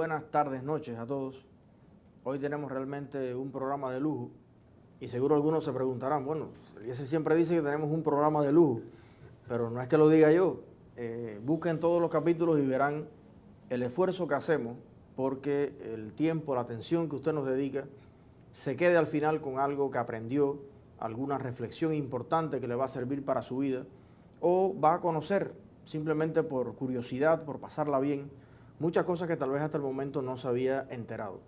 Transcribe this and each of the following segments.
buenas tardes, noches a todos. Hoy tenemos realmente un programa de lujo y seguro algunos se preguntarán, bueno, ese siempre dice que tenemos un programa de lujo, pero no es que lo diga yo. Busquen todos los capítulos y verán el esfuerzo que hacemos porque el tiempo, la atención que usted nos dedica, se quede al final con algo que aprendió, alguna reflexión importante que le va a servir para su vida o va a conocer simplemente por curiosidad, por pasarla bien, muchas cosas que tal vez hasta el momento no se había enterado.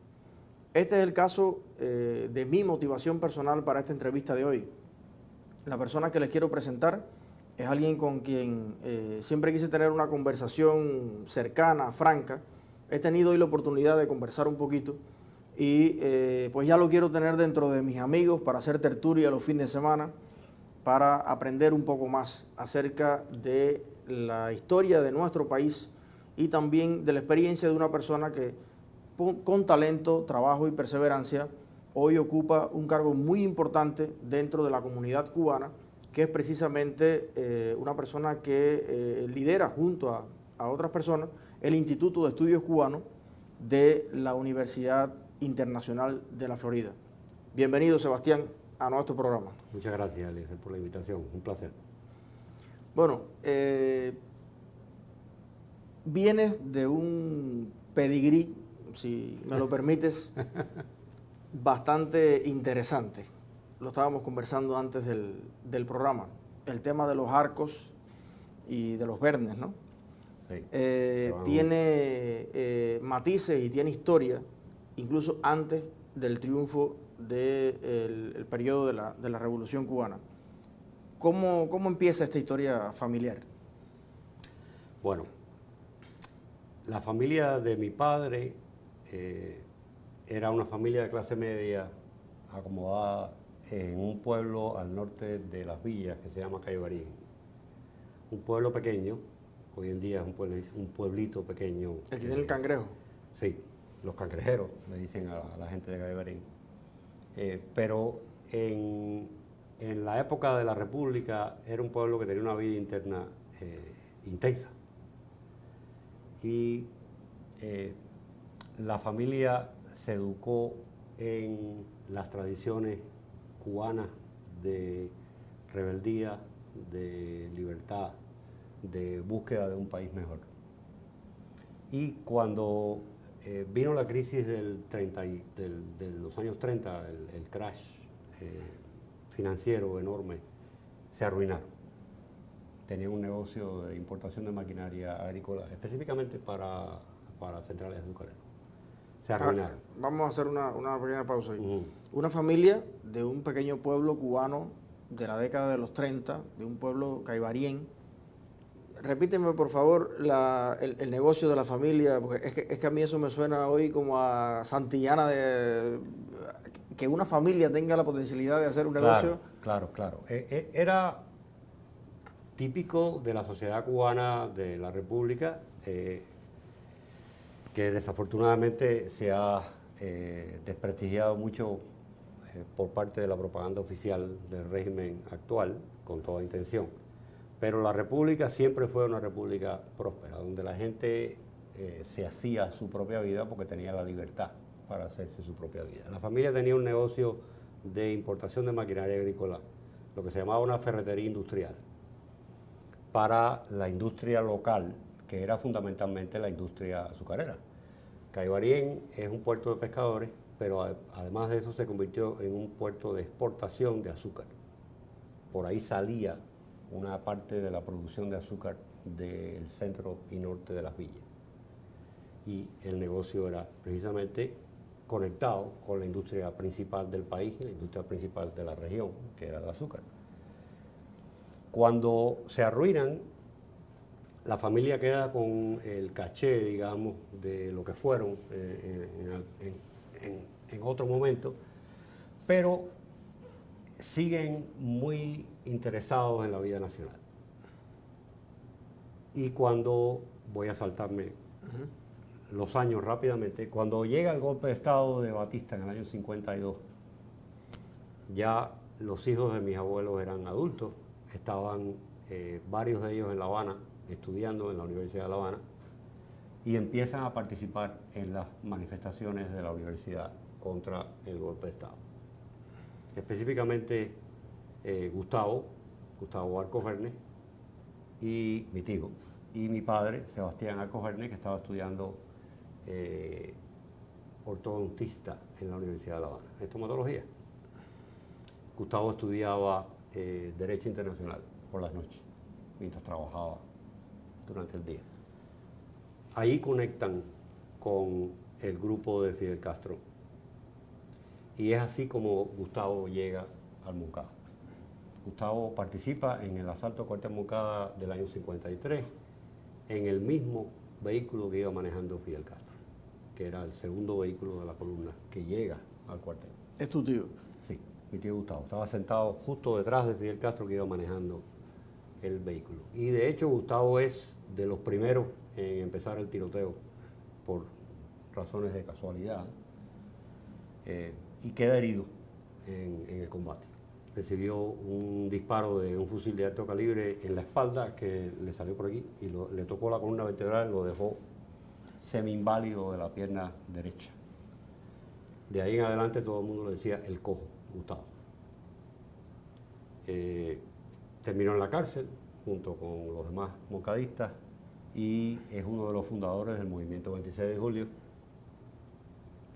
Este es el caso de mi motivación personal para esta entrevista de hoy. La persona que les quiero presentar es alguien con quien siempre quise tener una conversación cercana, franca. He tenido hoy la oportunidad de conversar un poquito y pues ya lo quiero tener dentro de mis amigos para hacer tertulia los fines de semana, para aprender un poco más acerca de la historia de nuestro país y también de la experiencia de una persona que con talento, trabajo y perseverancia hoy ocupa un cargo muy importante dentro de la comunidad cubana, que es precisamente una persona que lidera junto a otras personas el Instituto de Estudios Cubanos de la Universidad Internacional de la Florida. Bienvenido, Sebastián, a nuestro programa. Muchas gracias, Eliezer, por la invitación. Un placer. Bueno, vienes de un pedigrí, si me lo permites, bastante interesante. Lo estábamos conversando antes del programa. El tema de los arcos y de los vernes, ¿no? Sí. Tiene matices y tiene historia, incluso antes del triunfo del periodo de la Revolución Cubana. ¿Cómo empieza esta historia familiar? Bueno, la familia de mi padre era una familia de clase media acomodada en un pueblo al norte de Las Villas que se llama Caibarín. Un pueblo pequeño, hoy en día es un pueblito pequeño. ¿El que tiene el cangrejo? Sí, los cangrejeros, le dicen a la gente de Caibarín. Pero en la época de la República era un pueblo que tenía una vida interna intensa. Y la familia se educó en las tradiciones cubanas de rebeldía, de libertad, de búsqueda de un país mejor. Y cuando vino la crisis de los años 30, el crash financiero enorme, se arruinaron. Tenían un negocio de importación de maquinaria agrícola, específicamente para centrales azucareras. Se arruinaron. Vamos a hacer una pequeña pausa ahí. Una familia de un pequeño pueblo cubano de la década de los 30, de un pueblo caibarien. Repíteme, por favor, el negocio de la familia, porque es que a mí eso me suena hoy como a Santillana, que una familia tenga la potencialidad de hacer un negocio. Claro. Era típico de la sociedad cubana de la República, que desafortunadamente se ha desprestigiado mucho por parte de la propaganda oficial del régimen actual, con toda intención. Pero la República siempre fue una república próspera, donde la gente se hacía su propia vida porque tenía la libertad para hacerse su propia vida. La familia tenía un negocio de importación de maquinaria agrícola, lo que se llamaba una ferretería industrial, para la industria local, que era fundamentalmente la industria azucarera. Caibarín es un puerto de pescadores, pero además de eso se convirtió en un puerto de exportación de azúcar. Por ahí salía una parte de la producción de azúcar del centro y norte de Las Villas. Y el negocio era precisamente conectado con la industria principal del país, la industria principal de la región, que era el azúcar. Cuando se arruinan, la familia queda con el caché, digamos, de lo que fueron en otro momento, pero siguen muy interesados en la vida nacional. Y cuando, voy a saltarme los años rápidamente, cuando llega el golpe de Estado de Batista en el año 52, ya los hijos de mis abuelos eran adultos, estaban varios de ellos en La Habana, estudiando en la Universidad de La Habana, y empiezan a participar en las manifestaciones de la universidad contra el golpe de Estado. Específicamente Gustavo Alcocerne y mi tío, y mi padre, Sebastián Alcocerne, que estaba estudiando ortodontista en la Universidad de La Habana, estomatología. Gustavo estudiaba Derecho Internacional por las noches, mientras trabajaba durante el día. Ahí conectan con el grupo de Fidel Castro y es así como Gustavo llega al Moncada. Gustavo participa en el asalto a cuartel Moncada del año 53 en el mismo vehículo que iba manejando Fidel Castro, que era el segundo vehículo de la columna que llega al cuartel. ¿Es tu tío? Sí, mi tío Gustavo. Estaba sentado justo detrás de Fidel Castro que iba manejando el vehículo. Y de hecho Gustavo es de los primeros en empezar el tiroteo por razones de casualidad y queda herido en el combate. Recibió un disparo de un fusil de alto calibre en la espalda que le salió por aquí y le tocó la columna vertebral y lo dejó semi-inválido de la pierna derecha. De ahí en adelante todo el mundo le decía el cojo, Gustavo. Terminó en la cárcel junto con los demás moncadistas y es uno de los fundadores del movimiento 26 de julio.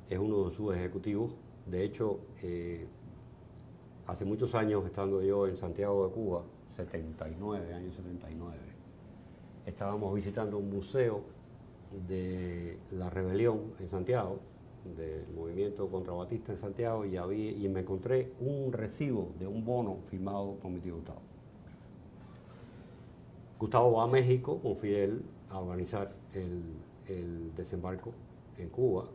Es uno de sus ejecutivos. De hecho, hace muchos años, estando yo en Santiago de Cuba, 79, año 79, estábamos visitando un museo de la rebelión en Santiago, del movimiento contra Batista en Santiago, y me encontré un recibo de un bono firmado por mi tío Gustavo. Gustavo va a México con Fidel a organizar el desembarco en Cuba.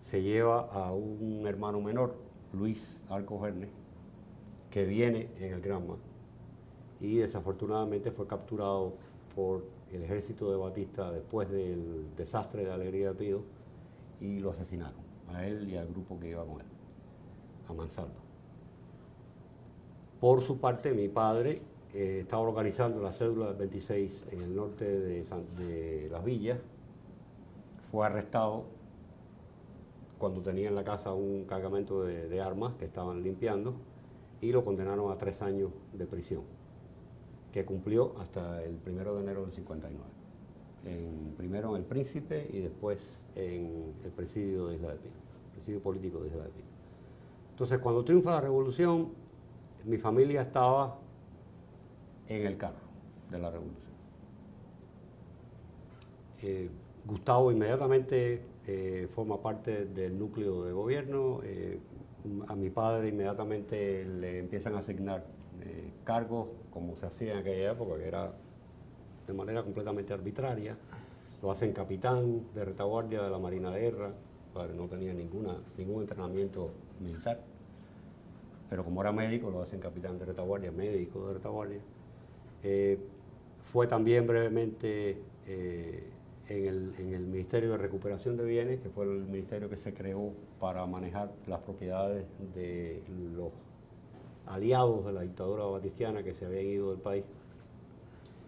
Se lleva a un hermano menor, Luis Alcocerne, que viene en el Granma y desafortunadamente fue capturado por el ejército de Batista después del desastre de Alegría de Pío y lo asesinaron, a él y al grupo que iba con él, a mansalva. Por su parte, mi padre estaba organizando la cédula del 26 en el norte de Las Villas, fue arrestado cuando tenía en la casa un cargamento de armas que estaban limpiando y lo condenaron a 3 años de prisión, que cumplió hasta el 1 de enero del 59. Primero en el Príncipe y después en el presidio de Isla del Pico, presidio político de Isla del Pico. Entonces, cuando triunfa la revolución, mi familia estaba en el carro de la revolución. Gustavo inmediatamente forma parte del núcleo de gobierno. A mi padre inmediatamente le empiezan a asignar cargos, como se hacía en aquella época, que era de manera completamente arbitraria. Lo hacen capitán de retaguardia de la Marina de Guerra, padre no tenía ningún entrenamiento militar, pero como era médico lo hacen capitán de retaguardia, médico de retaguardia. Fue también brevemente en el Ministerio de Recuperación de Bienes, que fue el ministerio que se creó para manejar las propiedades de los aliados de la dictadura batistiana que se habían ido del país.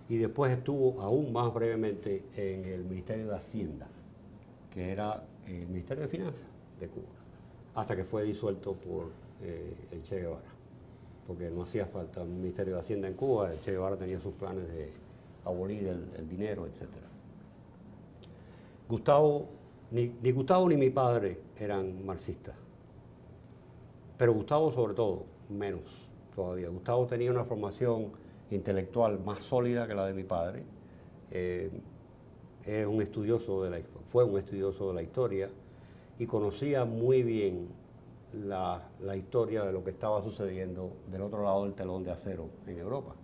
Y después estuvo aún más brevemente en el Ministerio de Hacienda, que era el Ministerio de Finanzas de Cuba, hasta que fue disuelto por el Che Guevara, porque no hacía falta un Ministerio de Hacienda en Cuba. El Che Guevara tenía sus planes de abolir el dinero, etc. Ni Gustavo ni mi padre eran marxistas, pero Gustavo sobre todo, menos todavía. Gustavo tenía una formación intelectual más sólida que la de mi padre. Fue un estudioso de la historia y conocía muy bien la historia de lo que estaba sucediendo del otro lado del telón de acero en Europa.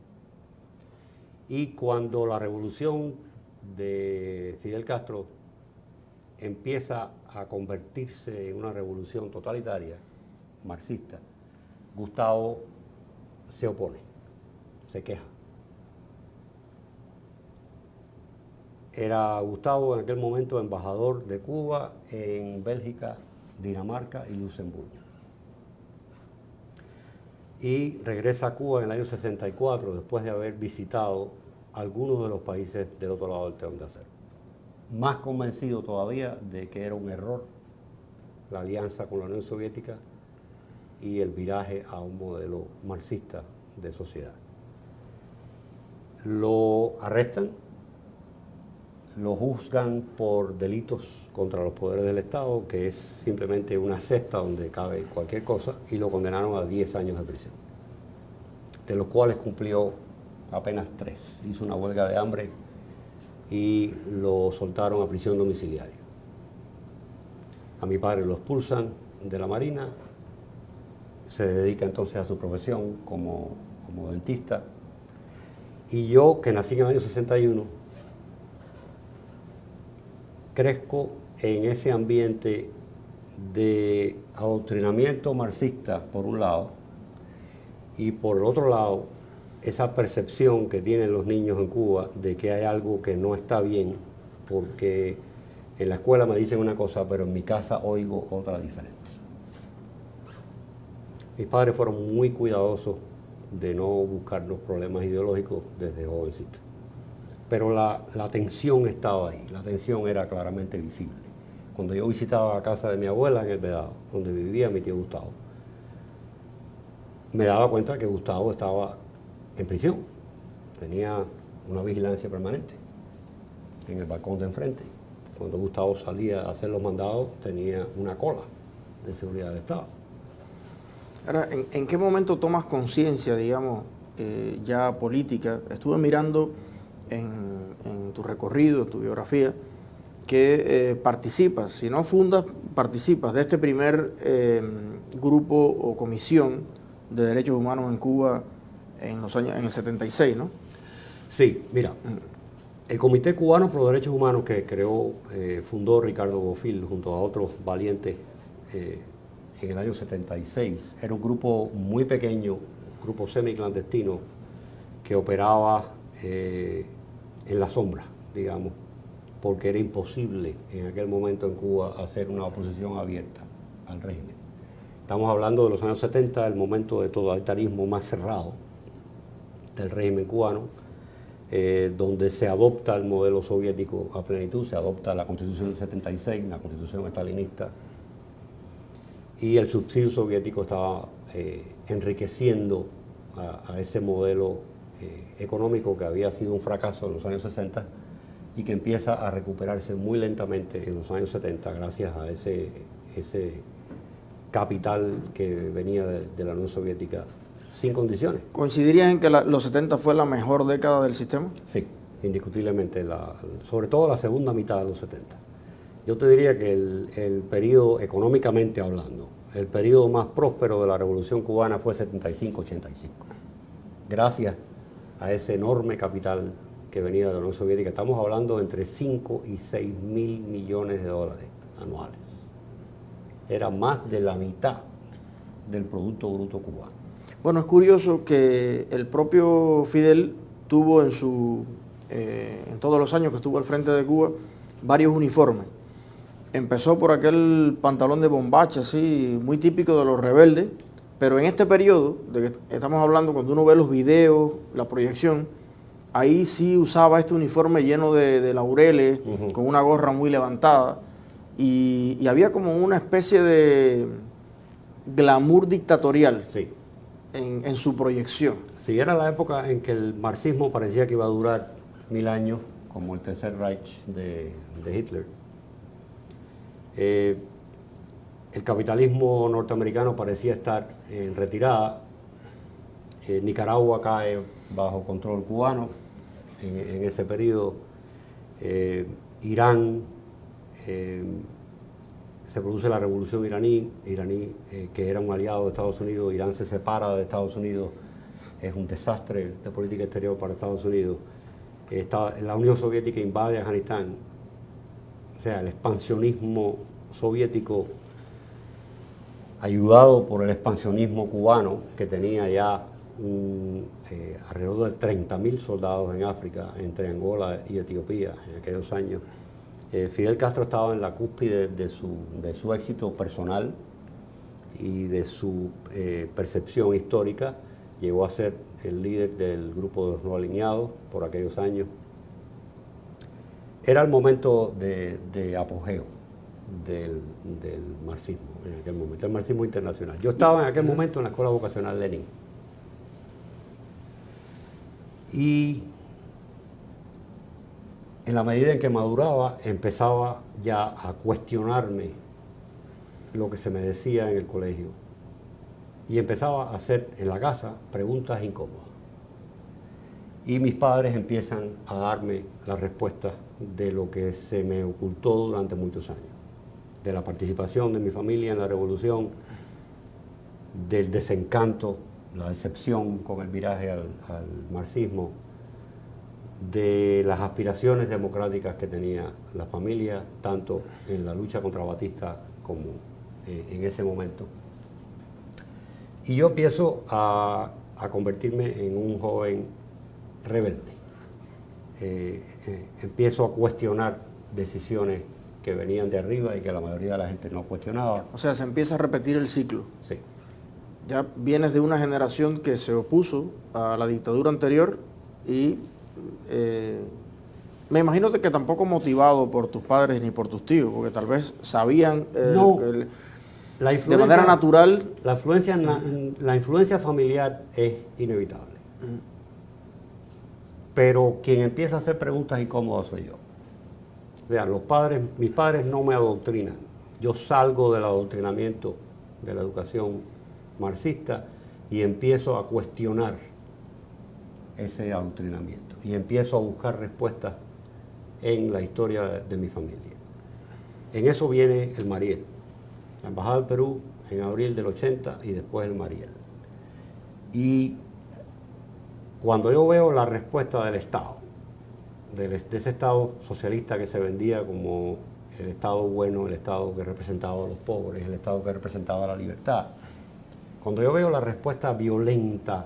Y cuando la revolución de Fidel Castro empieza a convertirse en una revolución totalitaria, marxista, Gustavo se opone, se queja. Era Gustavo en aquel momento embajador de Cuba en Bélgica, Dinamarca y Luxemburgo. Y regresa a Cuba en el año 64 después de haber visitado algunos de los países del otro lado del telón de acero. más convencido todavía de que era un error la alianza con la Unión Soviética y el viraje a un modelo marxista de sociedad. Lo arrestan, lo juzgan por delitos contra los poderes del Estado, que es simplemente una cesta donde cabe cualquier cosa, y lo condenaron a 10 años de prisión, de los cuales cumplió apenas 3. Hizo una huelga de hambre y lo soltaron a prisión domiciliaria. A mi padre lo expulsan de la Marina, se dedica entonces a su profesión como dentista, y yo, que nací en el año 61, crezco en ese ambiente de adoctrinamiento marxista, por un lado, y por el otro lado, esa percepción que tienen los niños en Cuba de que hay algo que no está bien, porque en la escuela me dicen una cosa, pero en mi casa oigo otra diferente. Mis padres fueron muy cuidadosos de no buscar los problemas ideológicos desde jovencito. Pero la tensión estaba ahí, la tensión era claramente visible. Cuando yo visitaba la casa de mi abuela en El Vedado, donde vivía mi tío Gustavo, me daba cuenta que Gustavo estaba en prisión. Tenía una vigilancia permanente en el balcón de enfrente. Cuando Gustavo salía a hacer los mandados, tenía una cola de seguridad del Estado. Ahora, ¿en qué momento tomas conciencia, digamos, ya política? Estuve mirando en tu recorrido, en tu biografía, que participas, si no fundas, participas de este primer grupo o comisión de derechos humanos en Cuba en el 76, ¿no? Sí, mira, el Comité Cubano por los Derechos Humanos que fundó Ricardo Bofill junto a otros valientes en el año 76, era un grupo muy pequeño, un grupo semiclandestino que operaba en la sombra, digamos, porque era imposible en aquel momento en Cuba hacer una oposición abierta al régimen. Estamos hablando de los años 70, el momento de totalitarismo más cerrado del régimen cubano, donde se adopta el modelo soviético a plenitud, se adopta la Constitución del 76, la Constitución estalinista, y el subsidio soviético estaba enriqueciendo a ese modelo económico que había sido un fracaso en los años 60 y que empieza a recuperarse muy lentamente en los años 70 gracias a ese capital que venía de la Unión Soviética sin condiciones. ¿Coincidirías en que los 70 fue la mejor década del sistema? Sí, indiscutiblemente, sobre todo la segunda mitad de los 70. Yo te diría que el periodo, económicamente hablando, el periodo más próspero de la Revolución Cubana fue 75-85, gracias a ese enorme capital que venía de la Unión Soviética. Estamos hablando de entre 5 y 6 mil millones de dólares anuales. Era más de la mitad del Producto Bruto cubano. Bueno, es curioso que el propio Fidel tuvo en todos los años que estuvo al frente de Cuba varios uniformes. Empezó por aquel pantalón de bombacha, así, muy típico de los rebeldes, pero en este periodo, de que estamos hablando, cuando uno ve los videos, la proyección, ahí sí usaba este uniforme lleno de laureles, con una gorra muy levantada, y había como una especie de glamour dictatorial. Sí. En su proyección. Sí, era la época en que el marxismo parecía que iba a durar 1000 años, como el Tercer Reich de Hitler. El capitalismo norteamericano parecía estar en retirada. Nicaragua cae bajo control cubano en ese periodo. Irán, se produce la revolución iraní, que era un aliado de Estados Unidos. Irán se separa de Estados Unidos, es un desastre de política exterior para Estados Unidos. La Unión Soviética invade Afganistán, o sea, el expansionismo soviético, ayudado por el expansionismo cubano, que tenía ya alrededor de 30.000 soldados en África, entre Angola y Etiopía en aquellos años. Fidel Castro estaba en la cúspide de su éxito personal y de su percepción histórica. Llegó a ser el líder del grupo de los no alineados por aquellos años. Era el momento de apogeo del marxismo, en aquel momento, el marxismo internacional. Yo estaba en aquel momento en la Escuela Vocacional Lenin. Y en la medida en que maduraba, empezaba ya a cuestionarme lo que se me decía en el colegio. Y empezaba a hacer en la casa preguntas incómodas. Y mis padres empiezan a darme las respuestas de lo que se me ocultó durante muchos años. De la participación de mi familia en la revolución, del desencanto, la decepción con el viraje al marxismo, de las aspiraciones democráticas que tenía la familia, tanto en la lucha contra Batista como en ese momento. Y yo empiezo a convertirme en un joven rebelde. Empiezo a cuestionar decisiones que venían de arriba y que la mayoría de la gente no cuestionaba. O sea, se empieza a repetir el ciclo. Sí. Ya vienes de una generación que se opuso a la dictadura anterior y me imagino que tampoco motivado por tus padres ni por tus tíos, porque tal vez sabían no, de manera natural. La influencia familiar es inevitable. Pero quien empieza a hacer preguntas incómodas soy yo. Vean, mis padres no me adoctrinan. Yo salgo del adoctrinamiento de la educación marxista y empiezo a cuestionar ese adoctrinamiento y empiezo a buscar respuestas en la historia de mi familia. En eso viene el Mariel, la Embajada del Perú en abril del 80 y después el Mariel. Y cuando yo veo la respuesta del Estado, de ese Estado socialista que se vendía como el Estado bueno, el Estado que representaba a los pobres, el Estado que representaba la libertad, cuando yo veo la respuesta violenta,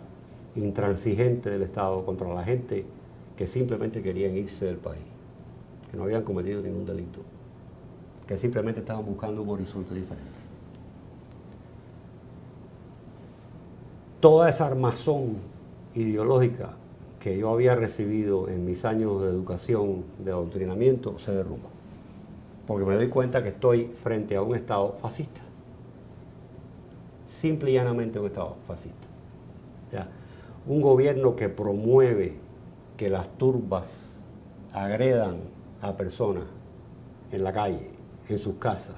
intransigente del Estado contra la gente que simplemente querían irse del país, que no habían cometido ningún delito, que simplemente estaban buscando un horizonte diferente. Toda esa armazón ideológica que yo había recibido en mis años de educación, de adoctrinamiento, se derrumba. Porque me doy cuenta que estoy frente a un Estado fascista. Simple y llanamente un Estado fascista. ¿Ya? Un gobierno que promueve que las turbas agredan a personas en la calle, en sus casas,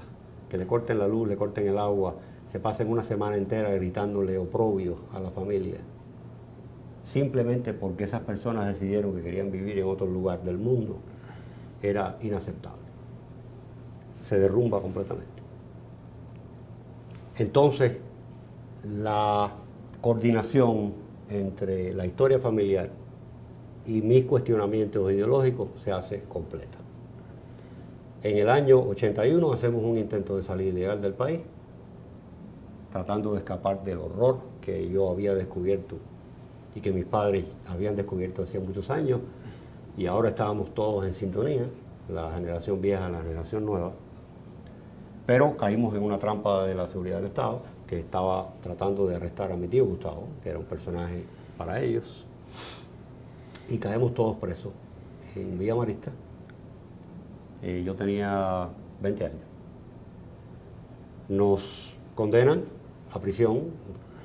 que le corten la luz, le corten el agua, se pasen una semana entera gritándole oprobios a la familia, simplemente porque esas personas decidieron que querían vivir en otro lugar del mundo, era inaceptable. Se derrumba completamente. Entonces, la coordinación entre la historia familiar y mis cuestionamientos ideológicos se hace completa. En el año 81 hacemos un intento de salir ilegal del país, tratando de escapar del horror que yo había descubierto y que mis padres habían descubierto hacía muchos años, y ahora estábamos todos en sintonía, la generación vieja, la generación nueva, pero caímos en una trampa de la seguridad del Estado, que estaba tratando de arrestar a mi tío Gustavo, que era un personaje para ellos, y caemos todos presos en Villa Marista. Yo tenía 20 años. Nos condenan a prisión,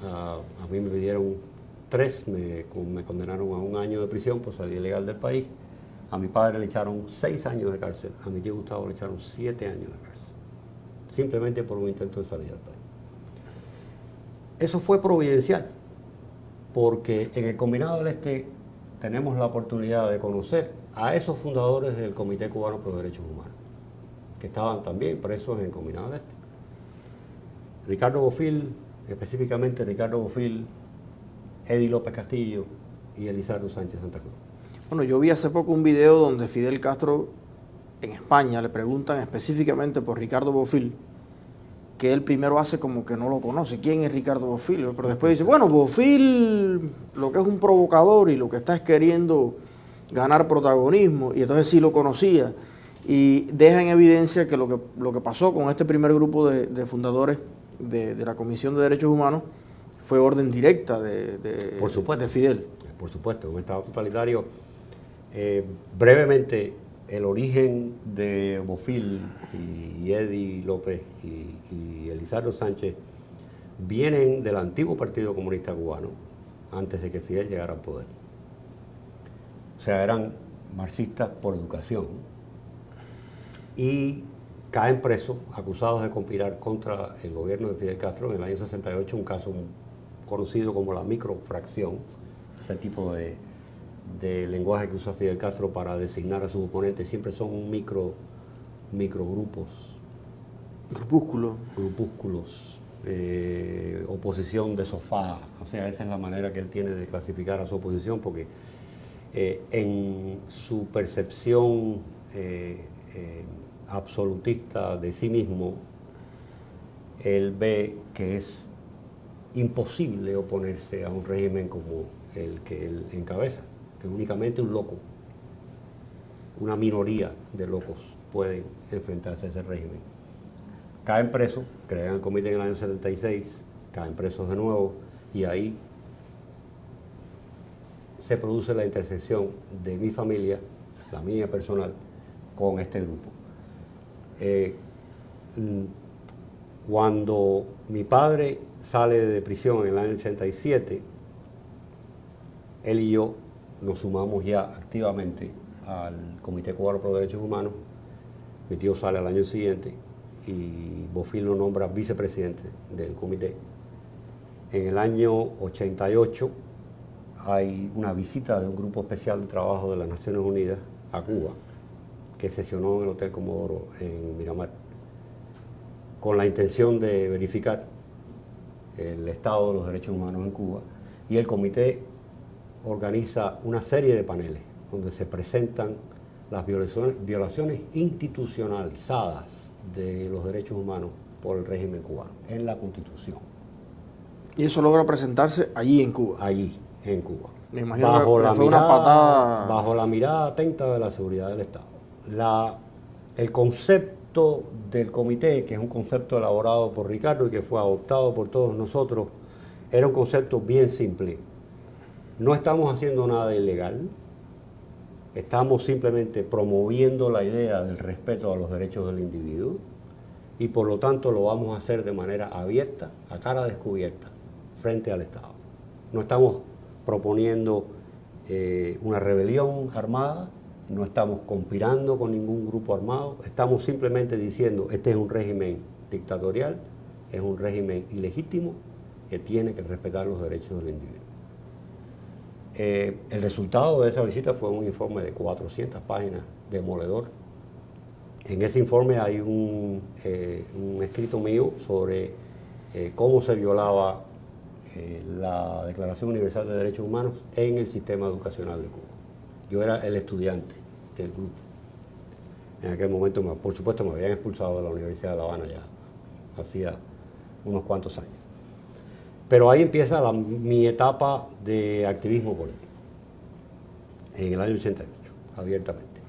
a mí me pidieron 3, me condenaron a 1 año de prisión por salir ilegal del país. A mi padre le echaron 6 años de cárcel, a mi tío Gustavo le echaron 7 años de cárcel, simplemente por un intento de salir del país. Eso fue providencial, porque en el Combinado del Este tenemos la oportunidad de conocer a esos fundadores del Comité Cubano por los Derechos Humanos, que estaban también presos en el Combinado del Este. Ricardo Bofill, específicamente Ricardo Bofill, Eddie López Castillo y Elizardo Sánchez Santa Cruz. Bueno, yo vi hace poco un video donde Fidel Castro en España le preguntan específicamente por Ricardo Bofill, que él primero hace como que no lo conoce. ¿Quién es Ricardo Bofill? Pero después dice, bueno, Bofill lo que es un provocador y lo que está es queriendo ganar protagonismo, y entonces sí lo conocía. Y deja en evidencia que lo que pasó con este primer grupo de fundadores de la Comisión de Derechos Humanos fue orden directa de Por supuesto, de Fidel. Por supuesto, un Estado totalitario. Brevemente, el origen de Bofill y Eddie López y Elizardo Sánchez vienen del antiguo Partido Comunista Cubano, antes de que Fidel llegara al poder. O sea, eran marxistas por educación y caen presos, acusados de conspirar contra el gobierno de Fidel Castro en el año 68, un caso conocido como la microfracción, ese tipo de lenguaje que usa Fidel Castro para designar a sus oponentes, siempre son microgrupos. Grupúsculos, oposición de sofá, o sea, esa es la manera que él tiene de clasificar a su oposición, porque en su percepción absolutista de sí mismo, él ve que es imposible oponerse a un régimen como el que él encabeza, que únicamente un loco, una minoría de locos pueden enfrentarse a ese régimen. Caen presos, crean el comité en el año 76, caen presos de nuevo, y ahí se produce la intersección de mi familia, la mía personal, con este grupo. Cuando mi padre sale de prisión en el año 87, él y yo nos sumamos ya activamente al Comité Cubano por los Derechos Humanos. Mi tío sale al año siguiente y Bofill lo nombra vicepresidente del comité. En el año 88 hay una visita de un grupo especial de trabajo de las Naciones Unidas a Cuba, que sesionó en el Hotel Comodoro en Miramar, con la intención de verificar el estado de los derechos humanos en Cuba, y el comité organiza una serie de paneles donde se presentan las violaciones institucionalizadas de los derechos humanos por el régimen cubano en la Constitución. Y eso logra presentarse allí en Cuba. Allí, en Cuba. Me imagino que fue una patada. Bajo la mirada atenta de la seguridad del Estado. El concepto del comité, que es un concepto elaborado por Ricardo y que fue adoptado por todos nosotros, era un concepto bien simple. No estamos haciendo nada ilegal, estamos simplemente promoviendo la idea del respeto a los derechos del individuo, y por lo tanto lo vamos a hacer de manera abierta, a cara descubierta, frente al Estado. No estamos proponiendo una rebelión armada, no estamos conspirando con ningún grupo armado, estamos simplemente diciendo: este es un régimen dictatorial, es un régimen ilegítimo que tiene que respetar los derechos del individuo. El resultado de esa visita fue un informe de 400 páginas, demoledor. En ese informe hay un escrito mío sobre cómo se violaba la Declaración Universal de Derechos Humanos en el sistema educacional de Cuba. Yo era el estudiante del grupo. En aquel momento, por supuesto, me habían expulsado de la Universidad de La Habana ya hacía unos cuantos años. Pero ahí empieza mi etapa de activismo político, en el año 88, abiertamente.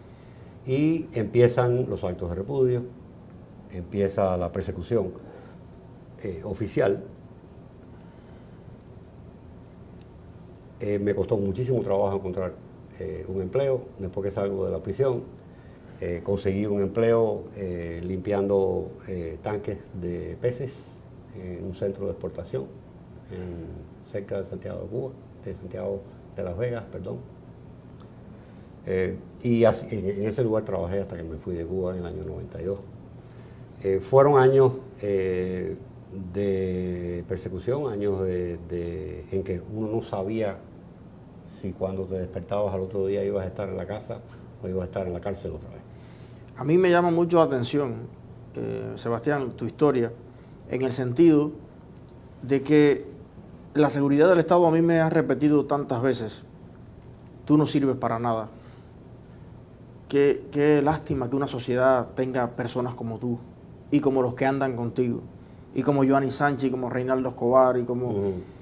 Y empiezan los actos de repudio, empieza la persecución oficial. Me costó muchísimo trabajo encontrar un empleo. Después que salgo de la prisión, conseguí un empleo limpiando tanques de peces en un centro de exportación cerca de Santiago de Las Vegas, perdón. Y así, en ese lugar trabajé hasta que me fui de Cuba en el año 92. Fueron años de persecución, años en que uno no sabía si cuando te despertabas al otro día ibas a estar en la casa o ibas a estar en la cárcel otra vez. A mí me llama mucho la atención, Sebastián, tu historia, en el sentido de que la seguridad del Estado a mí me ha repetido tantas veces: tú no sirves para nada. Qué lástima que una sociedad tenga personas como tú y como los que andan contigo, y como Joanny Sánchez y como Reinaldo Escobar, y como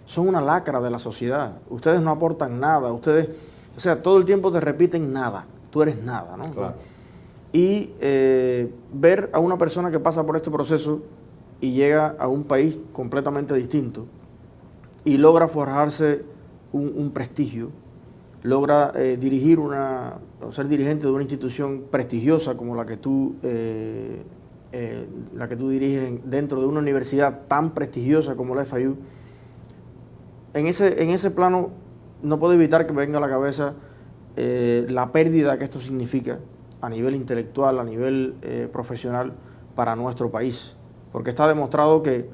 son una lacra de la sociedad. Ustedes no aportan nada, ustedes, o sea, todo el tiempo te repiten nada, tú eres nada, ¿no? Claro. Y ver a una persona que pasa por este proceso y llega a un país completamente distinto y logra forjarse un prestigio, logra dirigir o ser dirigente de una institución prestigiosa como la que tú diriges dentro de una universidad tan prestigiosa como la FIU, en ese plano no puedo evitar que me venga a la cabeza la pérdida que esto significa a nivel intelectual, a nivel profesional para nuestro país, porque está demostrado que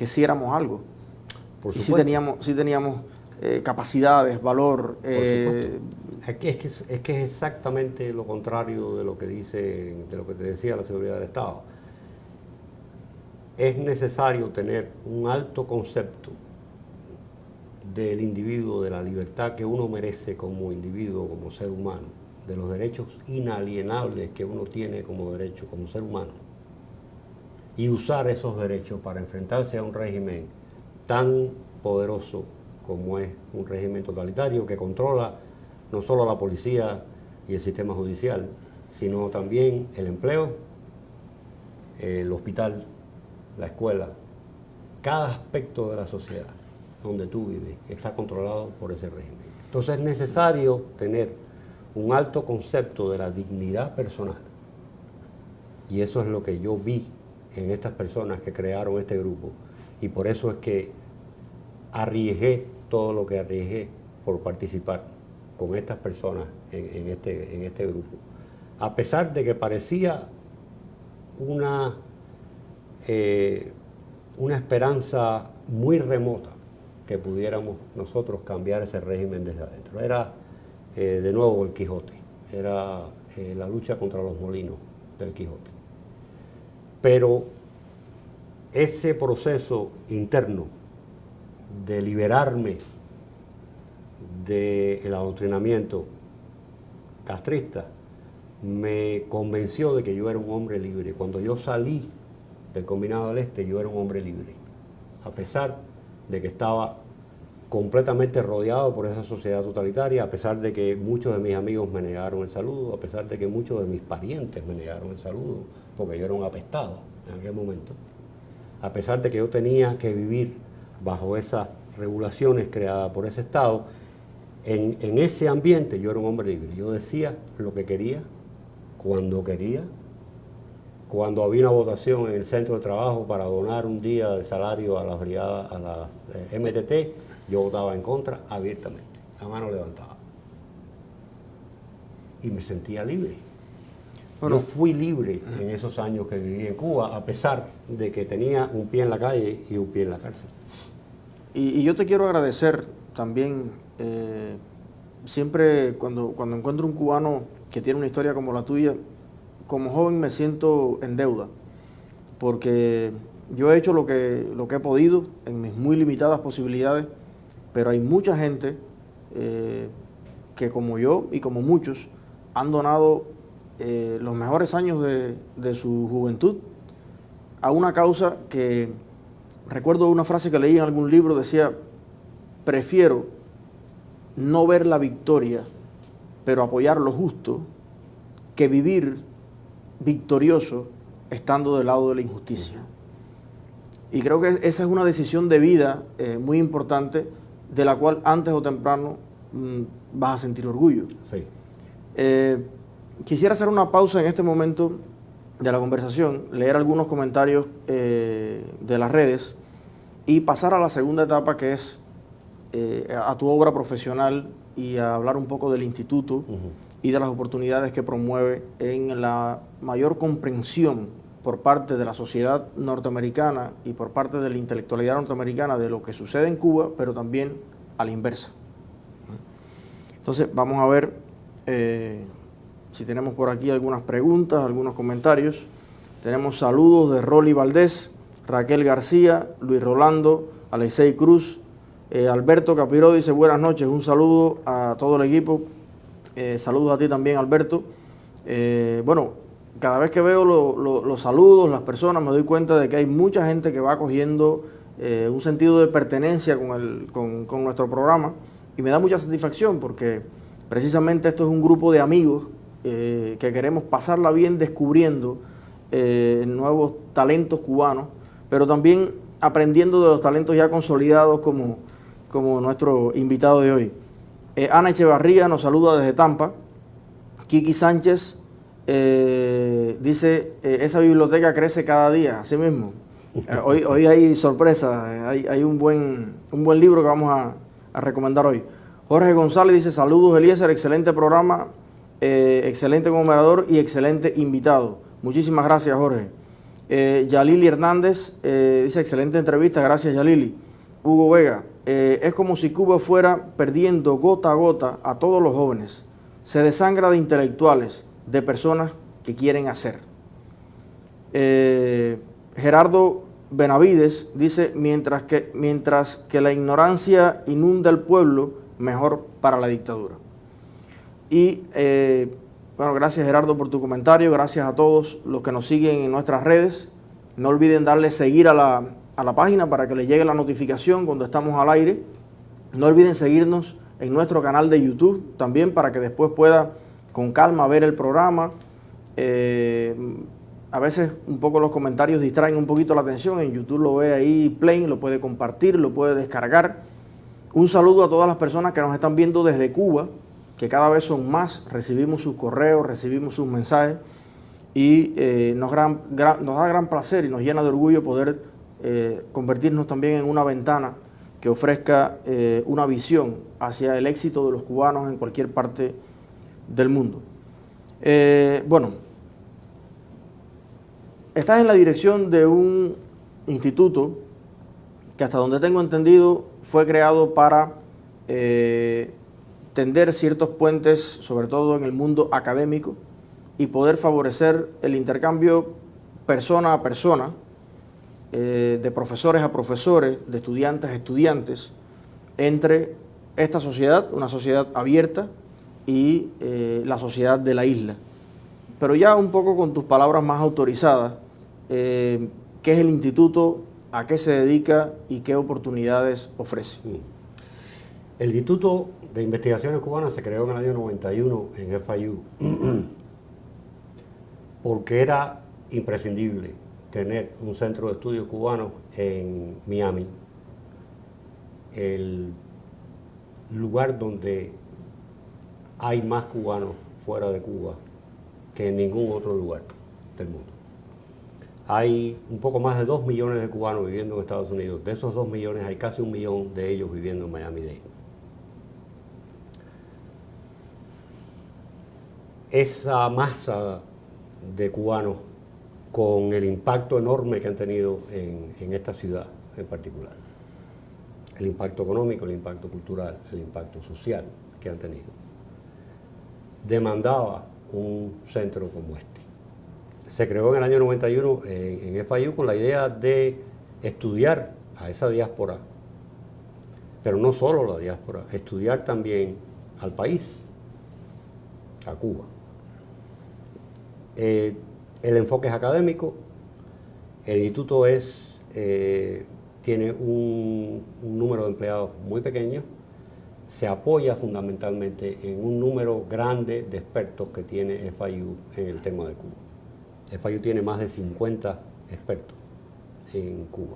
sí éramos algo. Y sí teníamos capacidades, valor. Es que es exactamente lo contrario de lo que te decía la seguridad del Estado. Es necesario tener un alto concepto del individuo, de la libertad que uno merece como individuo, como ser humano, de los derechos inalienables que uno tiene como derecho, como ser humano, y usar esos derechos para enfrentarse a un régimen tan poderoso como es un régimen totalitario que controla no solo a la policía y el sistema judicial, sino también el empleo, el hospital, la escuela, cada aspecto de la sociedad donde tú vives está controlado por ese régimen. Entonces es necesario tener un alto concepto de la dignidad personal, y eso es lo que yo vi en estas personas que crearon este grupo, y por eso es que arriesgué todo lo que arriesgué por participar con estas personas en este grupo, a pesar de que parecía una esperanza muy remota que pudiéramos nosotros cambiar ese régimen desde adentro. Era de nuevo el Quijote, era la lucha contra los molinos del Quijote. Pero ese proceso interno de liberarme del adoctrinamiento castrista me convenció de que yo era un hombre libre. Cuando yo salí del Combinado del Este, yo era un hombre libre, a pesar de que estaba completamente rodeado por esa sociedad totalitaria, a pesar de que muchos de mis amigos me negaron el saludo, a pesar de que muchos de mis parientes me negaron el saludo, porque yo era un apestado en aquel momento, a pesar de que yo tenía que vivir bajo esas regulaciones creadas por ese Estado, en ese ambiente yo era un hombre libre. Yo decía lo que quería, cuando quería. Cuando había una votación en el centro de trabajo para donar un día de salario a las brigadas, a la MTT, yo votaba en contra abiertamente, a mano levantada. Y me sentía libre. Bueno, yo fui libre en esos años que viví en Cuba, a pesar de que tenía un pie en la calle y un pie en la cárcel. Y yo te quiero agradecer también, siempre cuando encuentro un cubano que tiene una historia como la tuya, como joven me siento en deuda, porque yo he hecho lo que he podido en mis muy limitadas posibilidades, pero hay mucha gente que como yo y como muchos han donado los mejores años de su juventud a una causa que, recuerdo una frase que leí en algún libro, decía: prefiero no ver la victoria, pero apoyar lo justo, que vivir victorioso estando del lado de la injusticia. Y creo que esa es una decisión de vida muy importante, de la cual antes o temprano vas a sentir orgullo. Sí. Quisiera hacer una pausa en este momento de la conversación, leer algunos comentarios de las redes y pasar a la segunda etapa, que es a tu obra profesional, y a hablar un poco del instituto y de las oportunidades que promueve en la mayor comprensión por parte de la sociedad norteamericana y por parte de la intelectualidad norteamericana de lo que sucede en Cuba, pero también a la inversa. Entonces vamos a ver si tenemos por aquí algunas preguntas, algunos comentarios. Tenemos saludos de Rolly Valdés, Raquel García, Luis Rolando, Alexei Cruz, Alberto Capiró dice: buenas noches, un saludo a todo el equipo. Saludos a ti también, Alberto. Bueno, cada vez que veo los saludos, las personas, me doy cuenta de que hay mucha gente que va cogiendo un sentido de pertenencia con nuestro programa, y me da mucha satisfacción porque precisamente esto es un grupo de amigos que queremos pasarla bien descubriendo nuevos talentos cubanos, pero también aprendiendo de los talentos ya consolidados como nuestro invitado de hoy. Ana Echevarría nos saluda desde Tampa. Kiki Sánchez dice, esa biblioteca crece cada día, así mismo. Hoy hay sorpresa, hay un buen libro que vamos a recomendar hoy. Jorge González dice, saludos Eliezer, excelente programa, excelente como moderador y excelente invitado. Muchísimas gracias, Jorge. Yalili Hernández dice, excelente entrevista, gracias Yalili. Hugo Vega, es como si Cuba fuera perdiendo gota a gota a todos los jóvenes. Se desangra de intelectuales, de personas que quieren hacer. Gerardo Benavides dice, mientras que la ignorancia inunda el pueblo, mejor para la dictadura. Y bueno, gracias Gerardo por tu comentario, gracias a todos los que nos siguen en nuestras redes. No olviden darle seguir a la página para que les llegue la notificación cuando estamos al aire. No olviden seguirnos en nuestro canal de YouTube también para que después pueda con calma ver el programa. A veces un poco los comentarios distraen un poquito la atención. En YouTube lo ve ahí plain, lo puede compartir, lo puede descargar. Un saludo a todas las personas que nos están viendo desde Cuba, que cada vez son más. Recibimos sus correos, recibimos sus mensajes y nos da gran placer y nos llena de orgullo poder convertirnos también en una ventana que ofrezca una visión hacia el éxito de los cubanos en cualquier parte del mundo. Bueno, estás en la dirección de un instituto que hasta donde tengo entendido fue creado para tender ciertos puentes, sobre todo en el mundo académico, y poder favorecer el intercambio persona a persona, de profesores a profesores, de estudiantes a estudiantes, entre esta sociedad, una sociedad abierta, y la sociedad de la isla. Pero ya un poco con tus palabras más autorizadas, ¿qué es el instituto? ¿A qué se dedica y qué oportunidades ofrece? El Instituto de Investigaciones Cubanas se creó en el año 91 en FIU porque era imprescindible tener un centro de estudios cubanos en Miami, el lugar donde hay más cubanos fuera de Cuba que en ningún otro lugar del mundo. Hay un poco más de 2 millones de cubanos viviendo en Estados Unidos. De esos 2 millones hay casi 1 millón de ellos viviendo en Miami-Dade. Esa masa de cubanos, con el impacto enorme que han tenido en esta ciudad en particular, el impacto económico, el impacto cultural, el impacto social que han tenido, demandaba un centro como este. Se creó en el año 91 en FIU con la idea de estudiar a esa diáspora, pero no solo la diáspora, estudiar también al país, a Cuba. El enfoque es académico, el instituto tiene un número de empleados muy pequeño, se apoya fundamentalmente en un número grande de expertos que tiene FIU en el tema de Cuba. FIU tiene más de 50 expertos en Cuba,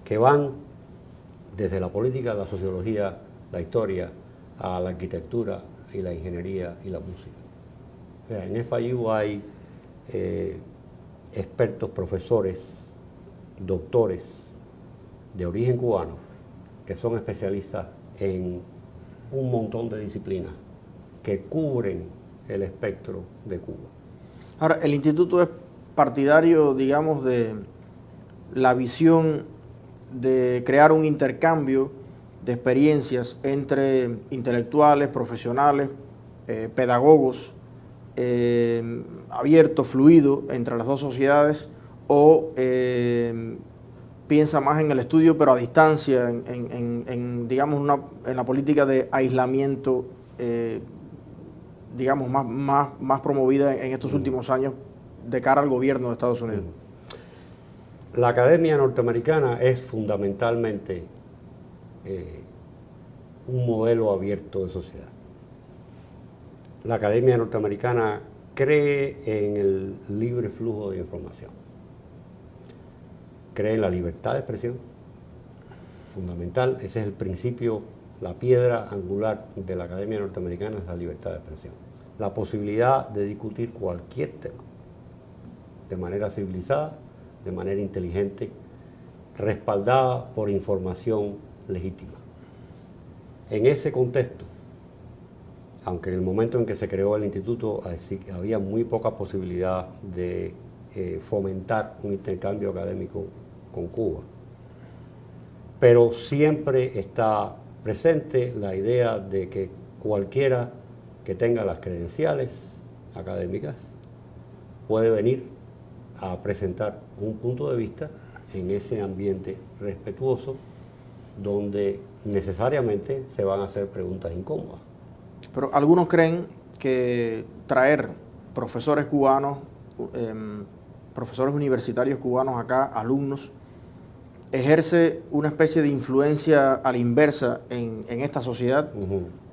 que van desde la política, la sociología, la historia, a la arquitectura y la ingeniería y la música. O sea, en FIU hay expertos, profesores, doctores de origen cubano que son especialistas en un montón de disciplinas que cubren el espectro de Cuba. Ahora, el instituto es partidario, digamos, de la visión de crear un intercambio de experiencias entre intelectuales, profesionales, pedagogos, abierto, fluido entre las dos sociedades, o piensa más en el estudio pero a distancia, digamos, en la política de aislamiento, digamos, más promovida en estos últimos años de cara al gobierno de Estados Unidos? La academia norteamericana es fundamentalmente un modelo abierto de sociedad. La academia norteamericana cree en el libre flujo de información, cree en la libertad de expresión, fundamental. Ese es el principio la piedra angular de la Academia Norteamericana es la libertad de expresión. La posibilidad de discutir cualquier tema de manera civilizada, de manera inteligente, respaldada por información legítima. En ese contexto, aunque en el momento en que se creó el instituto había muy poca posibilidad de fomentar un intercambio académico con Cuba, pero siempre está presente la idea de que cualquiera que tenga las credenciales académicas puede venir a presentar un punto de vista en ese ambiente respetuoso donde necesariamente se van a hacer preguntas incómodas. Pero algunos creen que traer profesores cubanos, profesores universitarios cubanos acá, alumnos, ejerce una especie de influencia a la inversa en esta sociedad.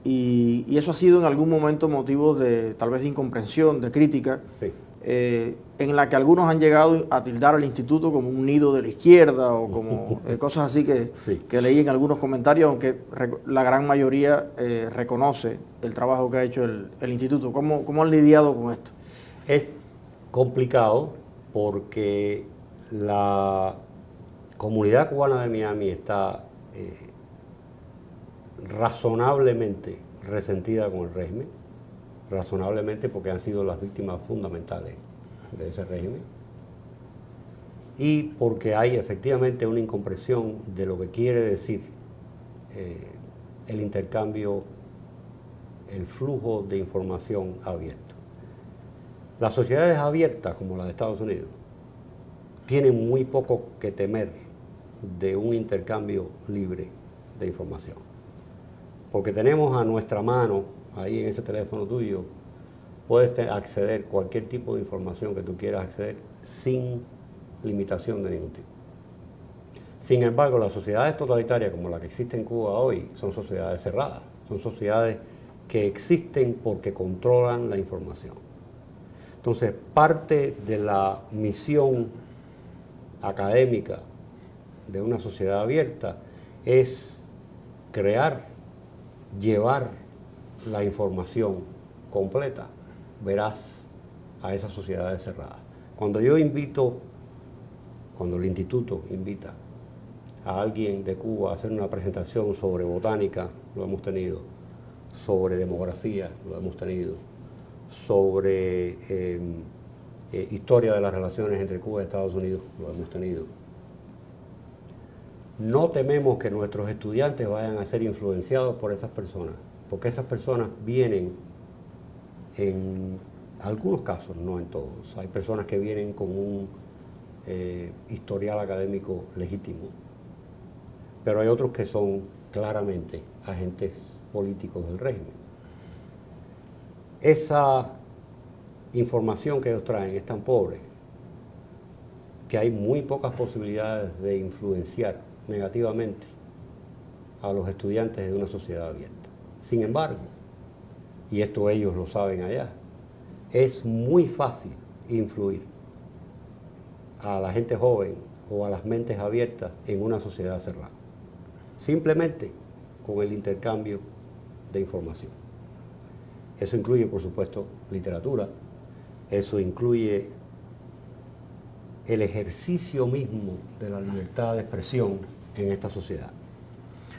Y eso ha sido en algún momento motivo de tal vez de incomprensión, de crítica, Sí. En la que algunos han llegado a tildar al instituto como un nido de la izquierda o como cosas así que leí en algunos comentarios, aunque la gran mayoría reconoce el trabajo que ha hecho el instituto. ¿Cómo han lidiado con esto? Es complicado porque la comunidad cubana de Miami está razonablemente resentida con el régimen, razonablemente porque han sido las víctimas fundamentales de ese régimen y porque hay efectivamente una incomprensión de lo que quiere decir el intercambio, el flujo de información abierto. Las sociedades abiertas como la de Estados Unidos tienen muy poco que temer de un intercambio libre de información, porque tenemos a nuestra mano, ahí en ese teléfono tuyo, puedes acceder a cualquier tipo de información que tú quieras acceder sin limitación de ningún tipo. Sin embargo, las sociedades totalitarias como la que existe en Cuba hoy son sociedades cerradas, son sociedades que existen porque controlan la información. Entonces, parte de la misión académica de una sociedad abierta es crear, llevar la información completa, veraz, a esas sociedades cerradas. Cuando el instituto invita a alguien de Cuba a hacer una presentación sobre botánica, lo hemos tenido, sobre demografía, lo hemos tenido, sobre historia de las relaciones entre Cuba y Estados Unidos, lo hemos tenido. No tememos que nuestros estudiantes vayan a ser influenciados por esas personas, porque esas personas vienen, en algunos casos, no en todos, hay personas que vienen con un historial académico legítimo, pero hay otros que son claramente agentes políticos del régimen. Esa información que ellos traen es tan pobre que hay muy pocas posibilidades de influenciar negativamente a los estudiantes de una sociedad abierta. Sin embargo, y esto ellos lo saben allá, es muy fácil influir a la gente joven o a las mentes abiertas en una sociedad cerrada, simplemente con el intercambio de información. Eso incluye, por supuesto, literatura, eso incluye el ejercicio mismo de la libertad de expresión en esta sociedad.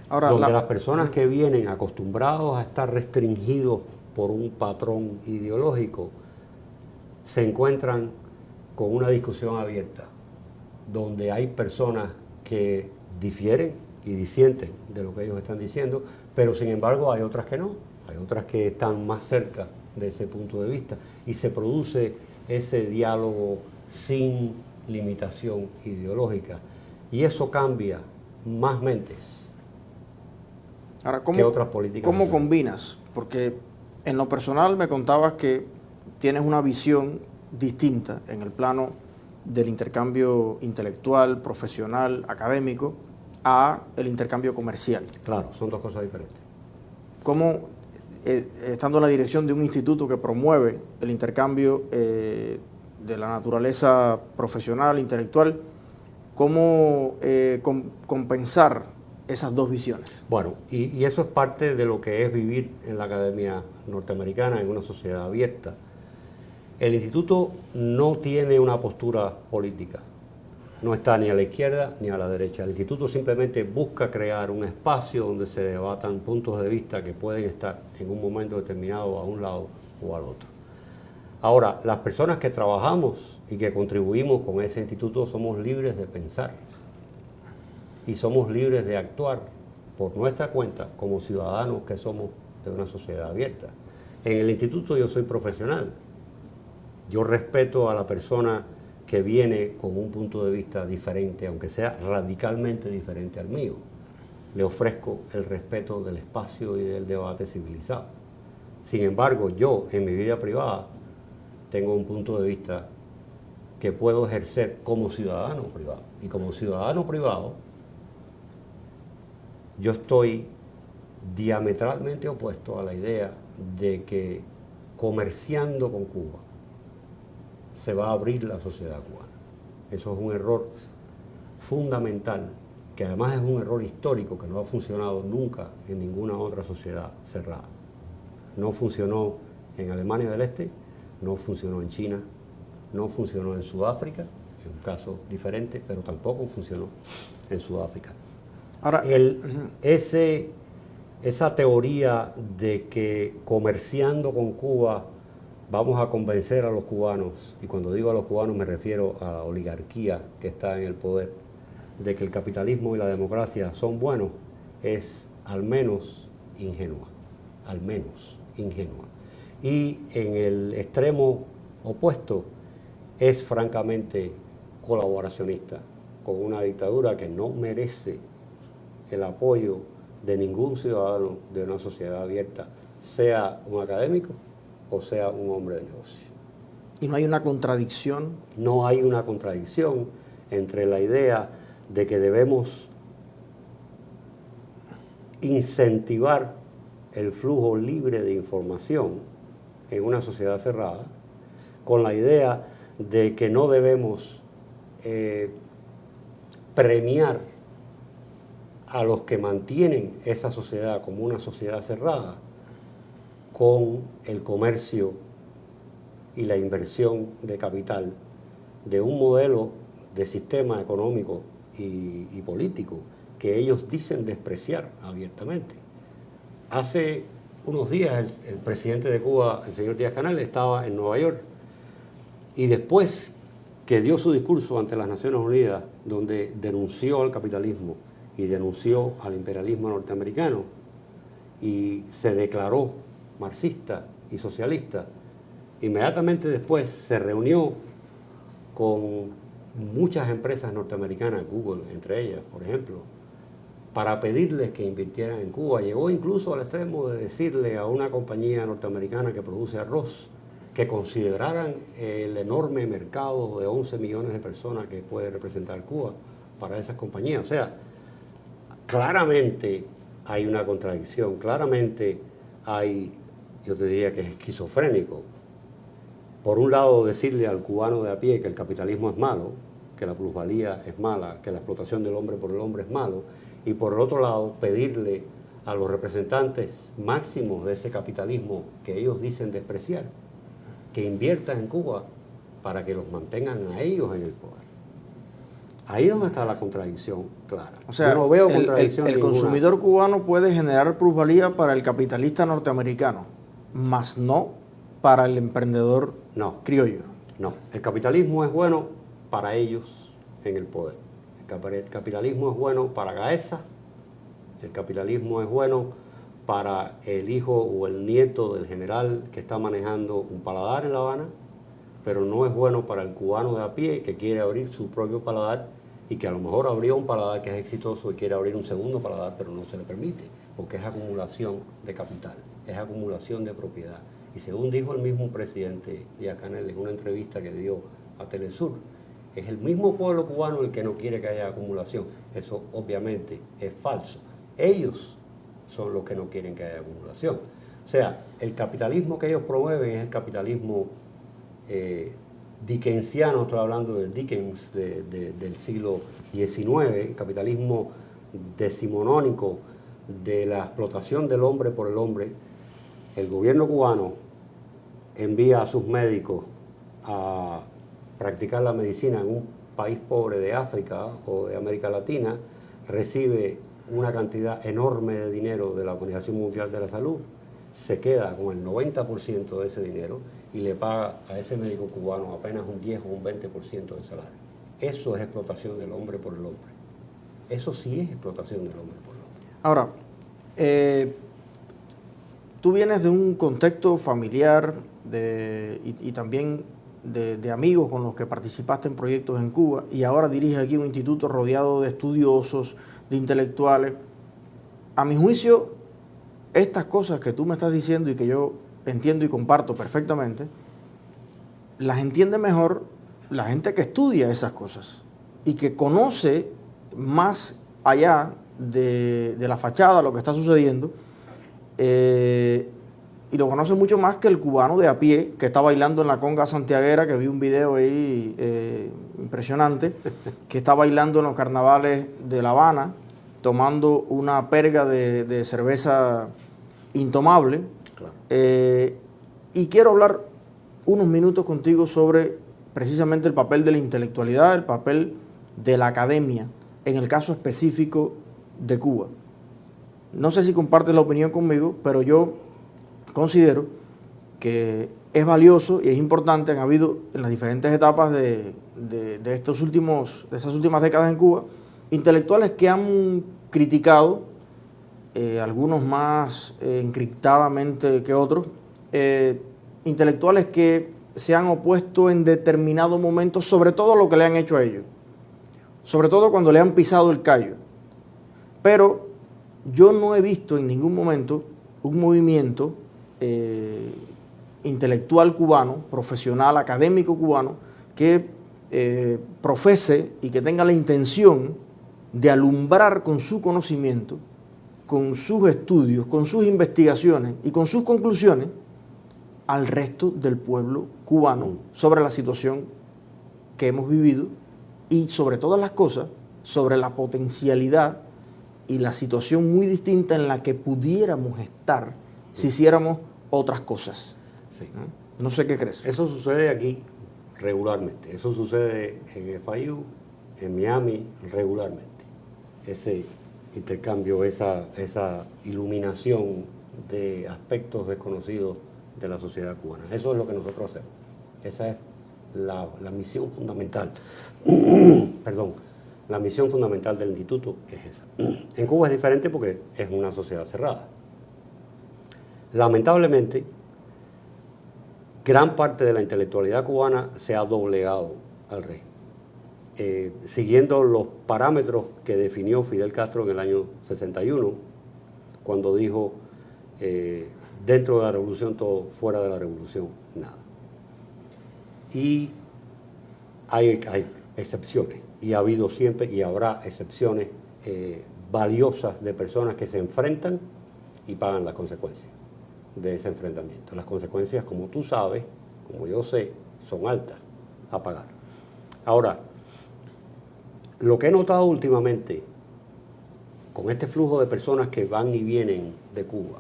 Ahora, donde las personas que vienen acostumbrados a estar restringidos por un patrón ideológico se encuentran con una discusión abierta, donde hay personas que difieren y disienten de lo que ellos están diciendo, pero sin embargo hay otras que no, hay otras que están más cerca de ese punto de vista y se produce ese diálogo sin limitación ideológica y eso cambia más mentes. Ahora, que otras políticas. ¿Cómo combinas? Porque en lo personal me contabas que tienes una visión distinta en el plano del intercambio intelectual, profesional, académico, a el intercambio comercial. Claro, son dos cosas diferentes. ¿Cómo, estando en la dirección de un instituto que promueve el intercambio de la naturaleza profesional, intelectual, cómo compensar esas dos visiones? Bueno, y eso es parte de lo que es vivir en la academia norteamericana, en una sociedad abierta. El instituto no tiene una postura política, no está ni a la izquierda ni a la derecha. El instituto simplemente busca crear un espacio donde se debatan puntos de vista que pueden estar en un momento determinado a un lado o al otro. Ahora, las personas que trabajamos y que contribuimos con ese instituto somos libres de pensar y somos libres de actuar por nuestra cuenta como ciudadanos que somos de una sociedad abierta. En el instituto yo soy profesional. Yo respeto a la persona que viene con un punto de vista diferente, aunque sea radicalmente diferente al mío. Le ofrezco el respeto del espacio y del debate civilizado. Sin embargo, yo en mi vida privada tengo un punto de vista que puedo ejercer como ciudadano privado. Y como ciudadano privado, yo estoy diametralmente opuesto a la idea de que comerciando con Cuba se va a abrir la sociedad cubana. Eso es un error fundamental, que además es un error histórico que no ha funcionado nunca en ninguna otra sociedad cerrada. No funcionó en Alemania del Este, no funcionó en China, no funcionó en Sudáfrica, es un caso diferente, pero tampoco funcionó en Sudáfrica. Ahora, esa teoría de que comerciando con Cuba vamos a convencer a los cubanos, y cuando digo a los cubanos me refiero a la oligarquía que está en el poder, de que el capitalismo y la democracia son buenos, es al menos ingenua, al menos ingenua. Y en el extremo opuesto es francamente colaboracionista con una dictadura que no merece el apoyo de ningún ciudadano de una sociedad abierta, sea un académico o sea un hombre de negocio. ¿Y no hay una contradicción? No hay una contradicción entre la idea de que debemos incentivar el flujo libre de información en una sociedad cerrada, con la idea de que no debemos premiar a los que mantienen esa sociedad como una sociedad cerrada con el comercio y la inversión de capital de un modelo de sistema económico y político que ellos dicen despreciar abiertamente. Hace unos días el presidente de Cuba, el señor Díaz-Canel, estaba en Nueva York y después que dio su discurso ante las Naciones Unidas, donde denunció al capitalismo y denunció al imperialismo norteamericano y se declaró marxista y socialista, inmediatamente después se reunió con muchas empresas norteamericanas, Google entre ellas, por ejemplo, para pedirles que invirtieran en Cuba. Llegó incluso al extremo de decirle a una compañía norteamericana que produce arroz que consideraran el enorme mercado de 11 millones de personas que puede representar Cuba para esas compañías. O sea, claramente hay una contradicción, claramente hay, yo te diría que es esquizofrénico. Por un lado, decirle al cubano de a pie que el capitalismo es malo, que la plusvalía es mala, que la explotación del hombre por el hombre es malo, y por el otro lado, pedirle a los representantes máximos de ese capitalismo que ellos dicen despreciar, que inviertan en Cuba para que los mantengan a ellos en el poder. Ahí es donde está la contradicción clara. O sea, yo no veo contradicción el ninguna. consumidor cubano puede generar plusvalía para el capitalista norteamericano, mas no para el emprendedor criollo. No, el capitalismo es bueno para ellos en el poder. El capitalismo es bueno para Gaesa, el capitalismo es bueno para el hijo o el nieto del general que está manejando un paladar en La Habana, pero no es bueno para el cubano de a pie que quiere abrir su propio paladar y que a lo mejor abrió un paladar que es exitoso y quiere abrir un segundo paladar, pero no se le permite, porque es acumulación de capital, es acumulación de propiedad. Y según dijo el mismo presidente Díaz-Canel en una entrevista que dio a Telesur, es el mismo pueblo cubano el que no quiere que haya acumulación. Eso obviamente es falso. Ellos son los que no quieren que haya acumulación. O sea, el capitalismo que ellos promueven es el capitalismo dickensiano, estoy hablando de Dickens del siglo XIX, el capitalismo decimonónico de la explotación del hombre por el hombre, el gobierno cubano envía a sus médicos a practicar la medicina en un país pobre de África o de América Latina, recibe una cantidad enorme de dinero de la Organización Mundial de la Salud, se queda con el 90% de ese dinero y le paga a ese médico cubano apenas un 10 o un 20% de salario. Eso es explotación del hombre por el hombre. Eso sí es explotación del hombre por el hombre. Ahora, tú vienes de un contexto familiar y también de amigos con los que participaste en proyectos en Cuba y ahora diriges aquí un instituto rodeado de estudiosos, de intelectuales. A mi juicio, estas cosas que tú me estás diciendo y que yo entiendo y comparto perfectamente, las entiende mejor la gente que estudia esas cosas y que conoce más allá de la fachada lo que está sucediendo, y lo conoce mucho más que el cubano de a pie que está bailando en la conga santiaguera, que vi un video ahí impresionante, que está bailando en los carnavales de La Habana, tomando una perga de cerveza intomable. Claro. Y quiero hablar unos minutos contigo sobre precisamente el papel de la intelectualidad, el papel de la academia, en el caso específico de Cuba. No sé si compartes la opinión conmigo, pero yo considero que es valioso y es importante. Han habido en las diferentes etapas de esas últimas décadas en Cuba, intelectuales que han criticado, algunos más encriptadamente que otros, intelectuales que se han opuesto en determinado momento, sobre todo a lo que le han hecho a ellos, sobre todo cuando le han pisado el callo. Pero yo no he visto en ningún momento un movimiento intelectual cubano, profesional, académico cubano, que profese y que tenga la intención de alumbrar con su conocimiento, con sus estudios, con sus investigaciones y con sus conclusiones al resto del pueblo cubano sobre la situación que hemos vivido y sobre todas las cosas, sobre la potencialidad y la situación muy distinta en la que pudiéramos estar si hiciéramos otras cosas. Sí. No sé qué crees. Eso sucede aquí regularmente. Eso sucede en FIU, en Miami, regularmente. Ese intercambio, esa iluminación de aspectos desconocidos de la sociedad cubana. Eso es lo que nosotros hacemos. Esa es la misión fundamental. Perdón. La misión fundamental del instituto es esa. En Cuba es diferente porque es una sociedad cerrada. Lamentablemente, gran parte de la intelectualidad cubana se ha doblegado al régimen, siguiendo los parámetros que definió Fidel Castro en el año 61, cuando dijo, dentro de la revolución todo, fuera de la revolución nada. Y hay excepciones, y ha habido siempre y habrá excepciones valiosas de personas que se enfrentan y pagan las consecuencias de ese enfrentamiento. Las consecuencias, como tú sabes, como yo sé, son altas a pagar. Ahora, lo que he notado últimamente con este flujo de personas que van y vienen de Cuba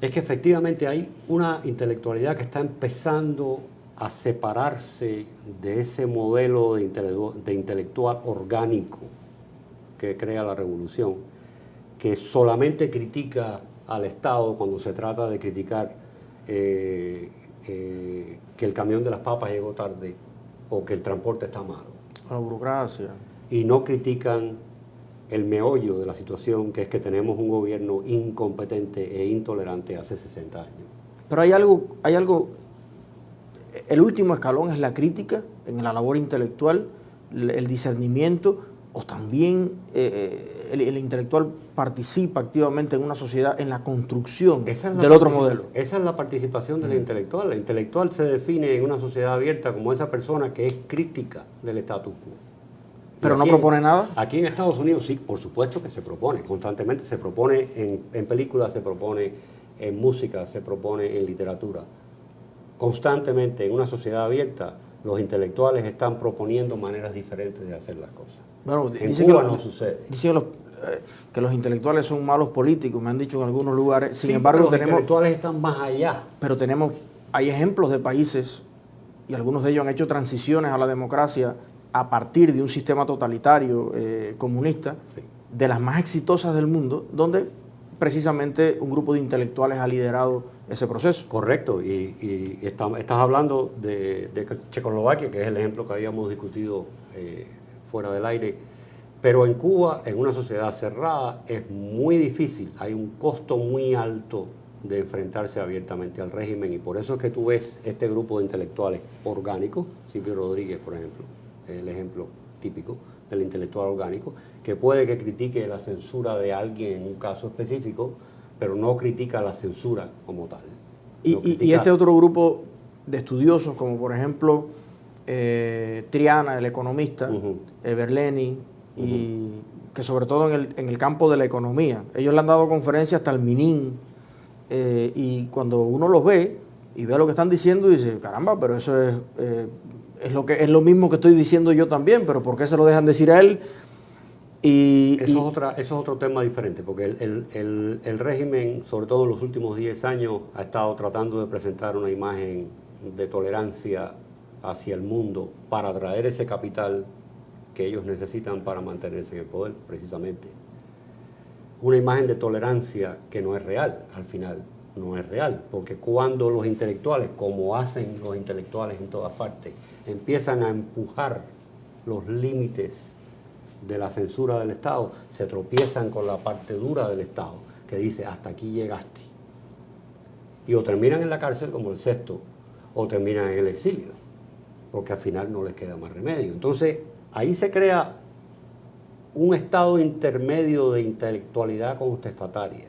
es que efectivamente hay una intelectualidad que está empezando a separarse de ese modelo de intelectual orgánico que crea la revolución, que solamente critica al Estado cuando se trata de criticar que el camión de las papas llegó tarde o que el transporte está malo. La burocracia. Y no critican el meollo de la situación, que es que tenemos un gobierno incompetente e intolerante hace 60 años. Pero hay algo, el último escalón es la crítica en la labor intelectual, el discernimiento, o también el intelectual participa activamente en una sociedad en la construcción del otro modelo. Esa es la participación del intelectual. El intelectual se define en una sociedad abierta como esa persona que es crítica del status quo. ¿Pero no propone nada? Aquí en Estados Unidos sí, por supuesto que se propone, constantemente se propone en películas, se propone en música, se propone en literatura. Constantemente en una sociedad abierta los intelectuales están proponiendo maneras diferentes de hacer las cosas. Bueno, en Cuba no sucede. Dicen que los intelectuales son malos políticos, me han dicho en algunos lugares. Sin Sí, embargo, los intelectuales están más allá. Pero hay ejemplos de países, y algunos de ellos han hecho transiciones a la democracia a partir de un sistema totalitario comunista, sí, de las más exitosas del mundo, donde precisamente un grupo de intelectuales ha liderado ese proceso. Correcto, y estás hablando de Checoslovaquia, que es el ejemplo que habíamos discutido fuera del aire, pero en Cuba, en una sociedad cerrada, es muy difícil, hay un costo muy alto de enfrentarse abiertamente al régimen, y por eso es que tú ves este grupo de intelectuales orgánicos, Silvio Rodríguez, por ejemplo, el ejemplo típico del intelectual orgánico, que puede que critique la censura de alguien en un caso específico, pero no critica la censura como tal. Y este otro grupo de estudiosos, como por ejemplo Triana, el economista, Berleni, y que sobre todo en el campo de la economía, ellos le han dado conferencias hasta al Minin, y cuando uno los ve y ve lo que están diciendo, dice, caramba, pero eso es lo mismo que estoy diciendo yo también, pero ¿por qué se lo dejan decir a él? Eso es otro tema diferente, porque el régimen, sobre todo en los últimos 10 años, ha estado tratando de presentar una imagen de tolerancia hacia el mundo para atraer ese capital que ellos necesitan para mantenerse en el poder, precisamente. Una imagen de tolerancia que no es real, al final no es real, porque cuando los intelectuales, como hacen los intelectuales en todas partes, empiezan a empujar los límites de la censura del Estado, se tropiezan con la parte dura del Estado, que dice, hasta aquí llegaste. Y o terminan en la cárcel, como el Sexto, o terminan en el exilio, porque al final no les queda más remedio. Entonces, ahí se crea un estado intermedio de intelectualidad contestataria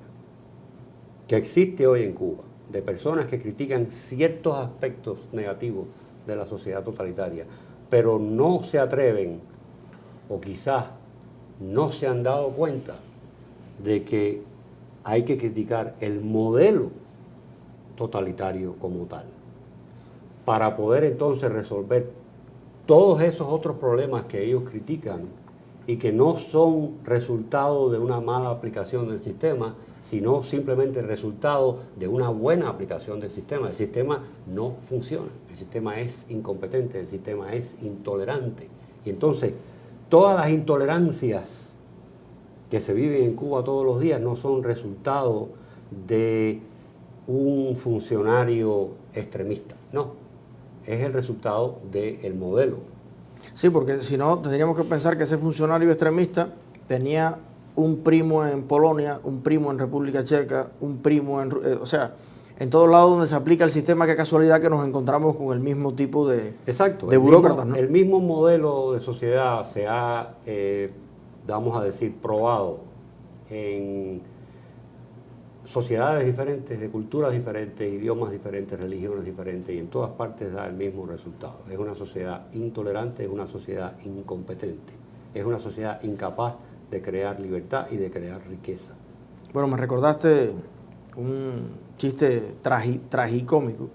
que existe hoy en Cuba, de personas que critican ciertos aspectos negativos de la sociedad totalitaria, pero no se atreven, o quizás no se han dado cuenta de que hay que criticar el modelo totalitario como tal, para poder entonces resolver todos esos otros problemas que ellos critican y que no son resultado de una mala aplicación del sistema, sino simplemente resultado de una buena aplicación del sistema. El sistema no funciona, el sistema es incompetente, el sistema es intolerante. Y entonces, todas las intolerancias que se viven en Cuba todos los días no son resultado de un funcionario extremista, no, es el resultado del modelo. Sí, porque si no, tendríamos que pensar que ese funcionario extremista tenía un primo en Polonia, un primo en República Checa, un primo en... o sea, en todos lados donde se aplica el sistema, qué casualidad que nos encontramos con el mismo tipo de, exacto, de burócratas, ¿no? El mismo modelo de sociedad se ha, vamos a decir, probado en sociedades diferentes, de culturas diferentes, idiomas diferentes, religiones diferentes, y en todas partes da el mismo resultado. Es una sociedad intolerante, es una sociedad incompetente, es una sociedad incapaz de crear libertad y de crear riqueza. Bueno, me recordaste un chiste tragicómico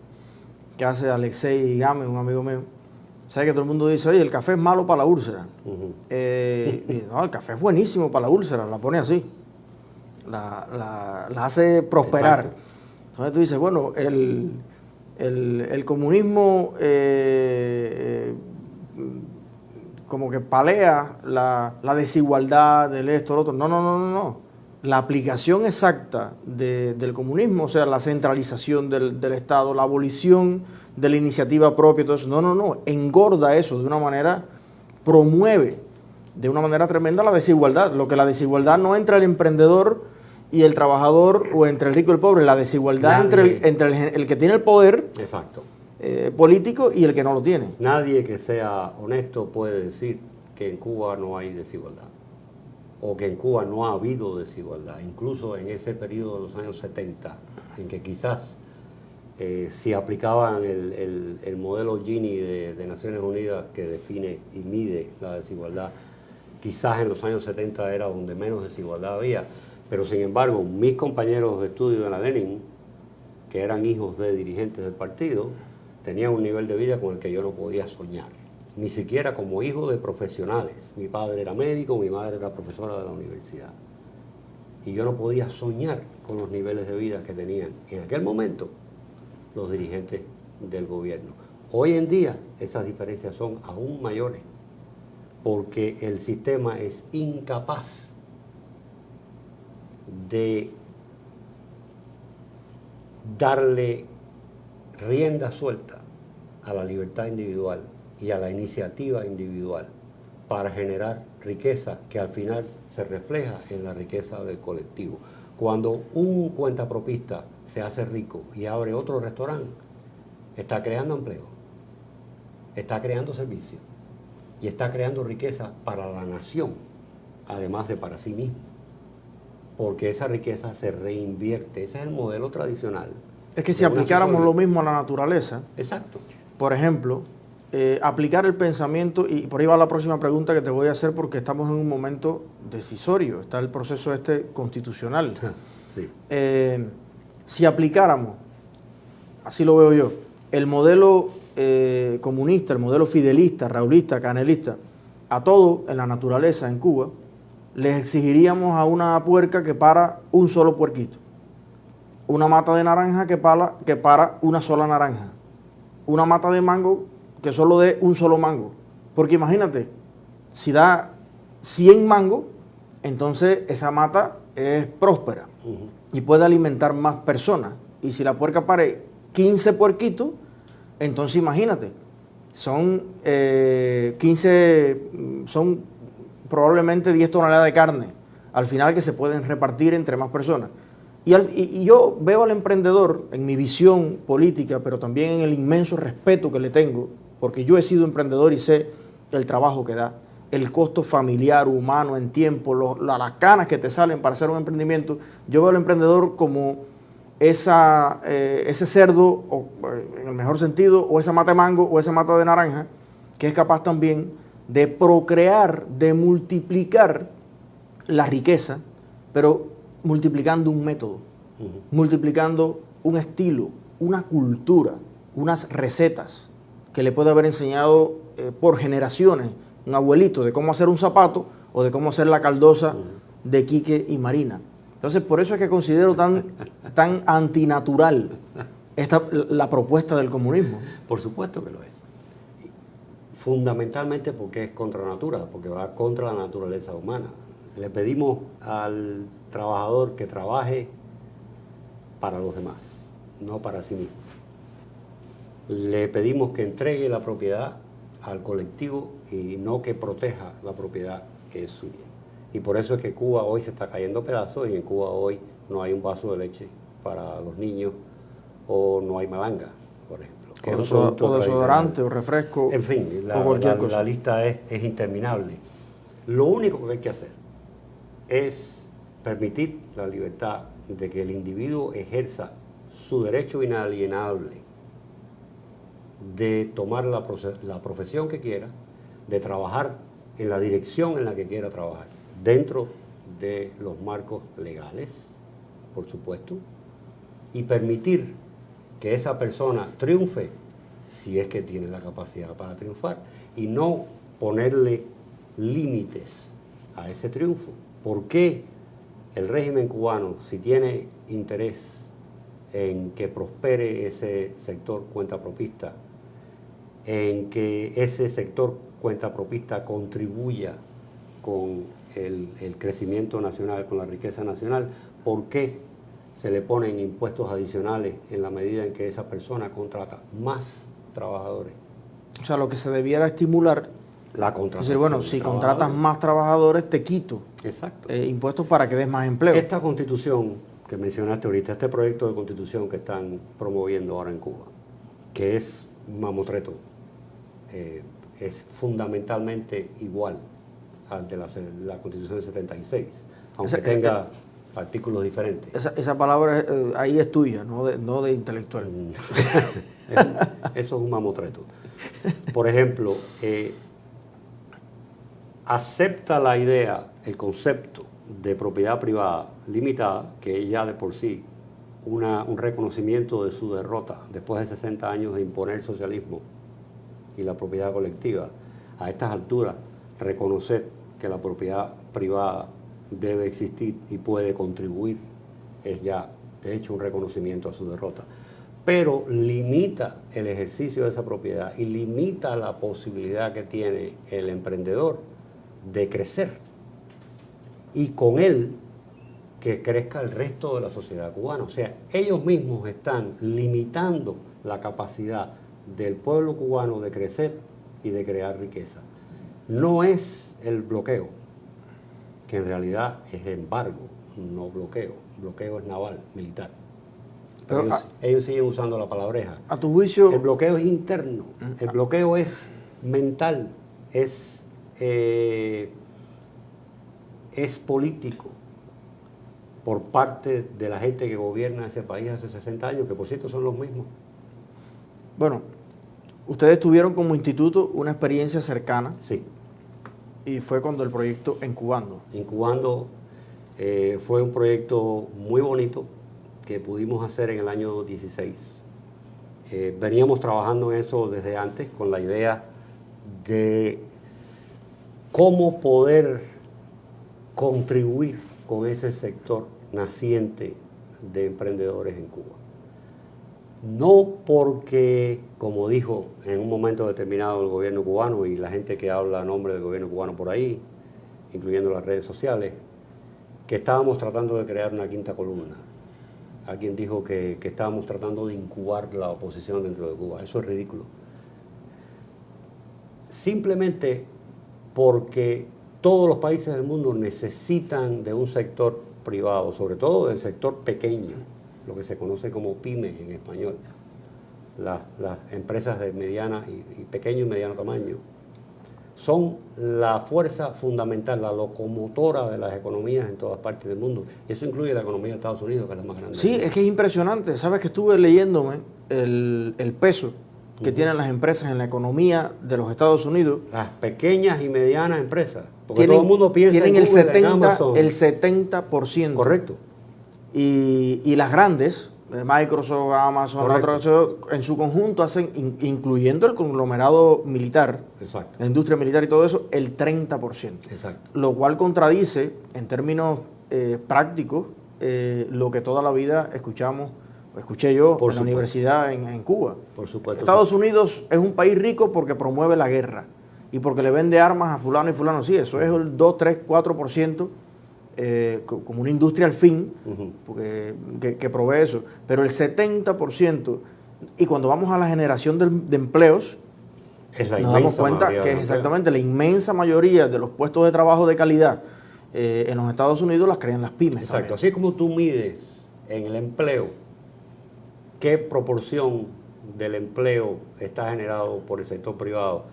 que hace Alexei Gámez, un amigo mío. ¿Sabes que todo el mundo dice, oye, el café es malo para la úlcera? Y, no, el café es buenísimo para la úlcera, la pone así. La hace prosperar. Exacto. Entonces tú dices, bueno, el comunismo como que palea la desigualdad del esto, lo otro. No. La aplicación exacta del comunismo, o sea, la centralización del Estado, la abolición de la iniciativa propia, todo eso, no, engorda eso de una manera, promueve de una manera tremenda la desigualdad. Lo que la desigualdad no entre el emprendedor y el trabajador, o entre el rico y el pobre, la desigualdad entre el que tiene el poder, exacto, político y el que no lo tiene. Nadie que sea honesto puede decir que en Cuba no hay desigualdad, o que en Cuba no ha habido desigualdad. Incluso en ese periodo de los años 70, en que quizás si aplicaban el modelo Gini de Naciones Unidas, que define y mide la desigualdad, quizás en los años 70 era donde menos desigualdad había. Pero sin embargo, mis compañeros de estudio en la Lenin, que eran hijos de dirigentes del partido, tenían un nivel de vida con el que yo no podía soñar. ni siquiera como hijo de profesionales. Mi padre era médico, mi madre era profesora de la universidad. Y yo no podía soñar con los niveles de vida que tenían en aquel momento los dirigentes del gobierno. Hoy en día esas diferencias son aún mayores, porque el sistema es incapaz de darle rienda suelta a la libertad individual y a la iniciativa individual para generar riqueza que al final se refleja en la riqueza del colectivo. Cuando un cuentapropista se hace rico y abre otro restaurante, está creando empleo, está creando servicios y está creando riqueza para la nación, además de para sí mismo, porque esa riqueza se reinvierte. Ese es el modelo tradicional. Es que si aplicáramos lo mismo a la naturaleza, exacto, por ejemplo, aplicar el pensamiento, y por ahí va la próxima pregunta que te voy a hacer, porque estamos en un momento decisorio, está el proceso constitucional. sí. Si aplicáramos, así lo veo yo, el modelo comunista, el modelo fidelista, raulista, canelista, a todo en la naturaleza en Cuba, les exigiríamos a una puerca que para un solo puerquito, una mata de naranja que para una sola naranja, una mata de mango que solo dé un solo mango. Porque imagínate, si da 100 mangos, entonces esa mata es próspera y puede alimentar más personas. Y si la puerca pare 15 puerquitos, entonces imagínate, son probablemente 10 toneladas de carne al final que se pueden repartir entre más personas. Y yo veo al emprendedor en mi visión política, pero también en el inmenso respeto que le tengo, porque yo he sido emprendedor y sé el trabajo que da, el costo familiar, humano, en tiempo, las canas que te salen para hacer un emprendimiento. Yo veo al emprendedor como ese cerdo, en el mejor sentido, o esa mata de mango, o esa mata de naranja, que es capaz también de procrear, de multiplicar la riqueza, pero multiplicando un método, multiplicando un estilo, una cultura, unas recetas que le puede haber enseñado por generaciones un abuelito de cómo hacer un zapato o de cómo hacer la caldosa de Quique y Marina. Entonces, por eso es que considero tan antinatural la propuesta del comunismo. Por supuesto que lo es. Fundamentalmente porque es contra natura, porque va contra la naturaleza humana. Le pedimos al trabajador que trabaje para los demás, no para sí mismo. Le pedimos que entregue la propiedad al colectivo y no que proteja la propiedad que es suya. Y por eso es que Cuba hoy se está cayendo a pedazos y en Cuba hoy no hay un vaso de leche para los niños o no hay malanga, por ejemplo. O desodorante o refresco. En fin, la lista es interminable. Lo único que hay que hacer es permitir la libertad de que el individuo ejerza su derecho inalienable de tomar la profesión que quiera, de trabajar en la dirección en la que quiera trabajar, dentro de los marcos legales, por supuesto, y permitir que esa persona triunfe si es que tiene la capacidad para triunfar, y no ponerle límites a ese triunfo. ¿Por qué el régimen cubano, si tiene interés en que prospere ese sector cuentapropista, en que ese sector cuentapropista contribuya con el crecimiento nacional, con la riqueza nacional, por qué se le ponen impuestos adicionales en la medida en que esa persona contrata más trabajadores? O sea, lo que se debiera estimular, la contratación. Es decir, bueno, si contratas más trabajadores, te quito impuestos para que des más empleo. Esta constitución que mencionaste ahorita, este proyecto de constitución que están promoviendo ahora en Cuba, que es un mamotreto, es fundamentalmente igual al de la constitución del 76, aunque tenga artículos diferentes. Esa palabra ahí es tuya, no de intelectual. Eso es un mamotreto. Por ejemplo, acepta la idea, el concepto de propiedad privada limitada, que es ya de por sí un reconocimiento de su derrota después de 60 años de imponer el socialismo y la propiedad colectiva. A estas alturas, reconocer que la propiedad privada debe existir y puede contribuir es ya, de hecho, un reconocimiento a su derrota. Pero limita el ejercicio de esa propiedad y limita la posibilidad que tiene el emprendedor de crecer. Y con él, que crezca el resto de la sociedad cubana. O sea, ellos mismos están limitando la capacidad del pueblo cubano de crecer y de crear riqueza. No es el bloqueo, que en realidad es embargo, no bloqueo. Bloqueo es naval, militar. Pero ellos siguen usando la palabreja. A tu juicio... El bloqueo es interno, el bloqueo es mental, es político por parte de la gente que gobierna ese país hace 60 años, que por cierto son los mismos. Bueno, ustedes tuvieron como instituto una experiencia cercana. Sí. Y fue cuando el proyecto Incubando. Incubando fue un proyecto muy bonito que pudimos hacer en el año 16. Veníamos trabajando en eso desde antes con la idea de cómo poder contribuir con ese sector naciente de emprendedores en Cuba. No porque, como dijo en un momento determinado el gobierno cubano y la gente que habla a nombre del gobierno cubano por ahí, incluyendo las redes sociales, que estábamos tratando de crear una quinta columna. Alguien dijo que estábamos tratando de incubar la oposición dentro de Cuba. Eso es ridículo. Simplemente porque todos los países del mundo necesitan de un sector privado, sobre todo del sector pequeño, lo que se conoce como pymes en español, las empresas de mediana y pequeño y mediano tamaño, son la fuerza fundamental, la locomotora de las economías en todas partes del mundo. Y eso incluye la economía de Estados Unidos, que es la más grande. Sí, es que es impresionante. Sabes que estuve leyéndome el peso que tienen las empresas en la economía de los Estados Unidos. Las pequeñas y medianas empresas. Porque todo el mundo piensa tienen en Google, el 70%. Correcto. Y las grandes, Microsoft, Amazon, otros, en su conjunto hacen, incluyendo el conglomerado militar, exacto, la industria militar y todo eso, el 30%. Exacto. Lo cual contradice, en términos prácticos, lo que toda la vida escuché yo en la universidad en Cuba. Por supuesto. Estados Unidos es un país rico porque promueve la guerra y porque le vende armas a fulano y fulano. Sí, eso es el 2, 3, 4%. Como una industria al fin, porque, que provee eso, pero el 70%, y cuando vamos a la generación de empleos, nos damos cuenta que es exactamente la inmensa mayoría de los puestos de trabajo de calidad en los Estados Unidos las crean las pymes. Exacto, también. así como tú mides en el empleo qué proporción del empleo está generado por el sector privado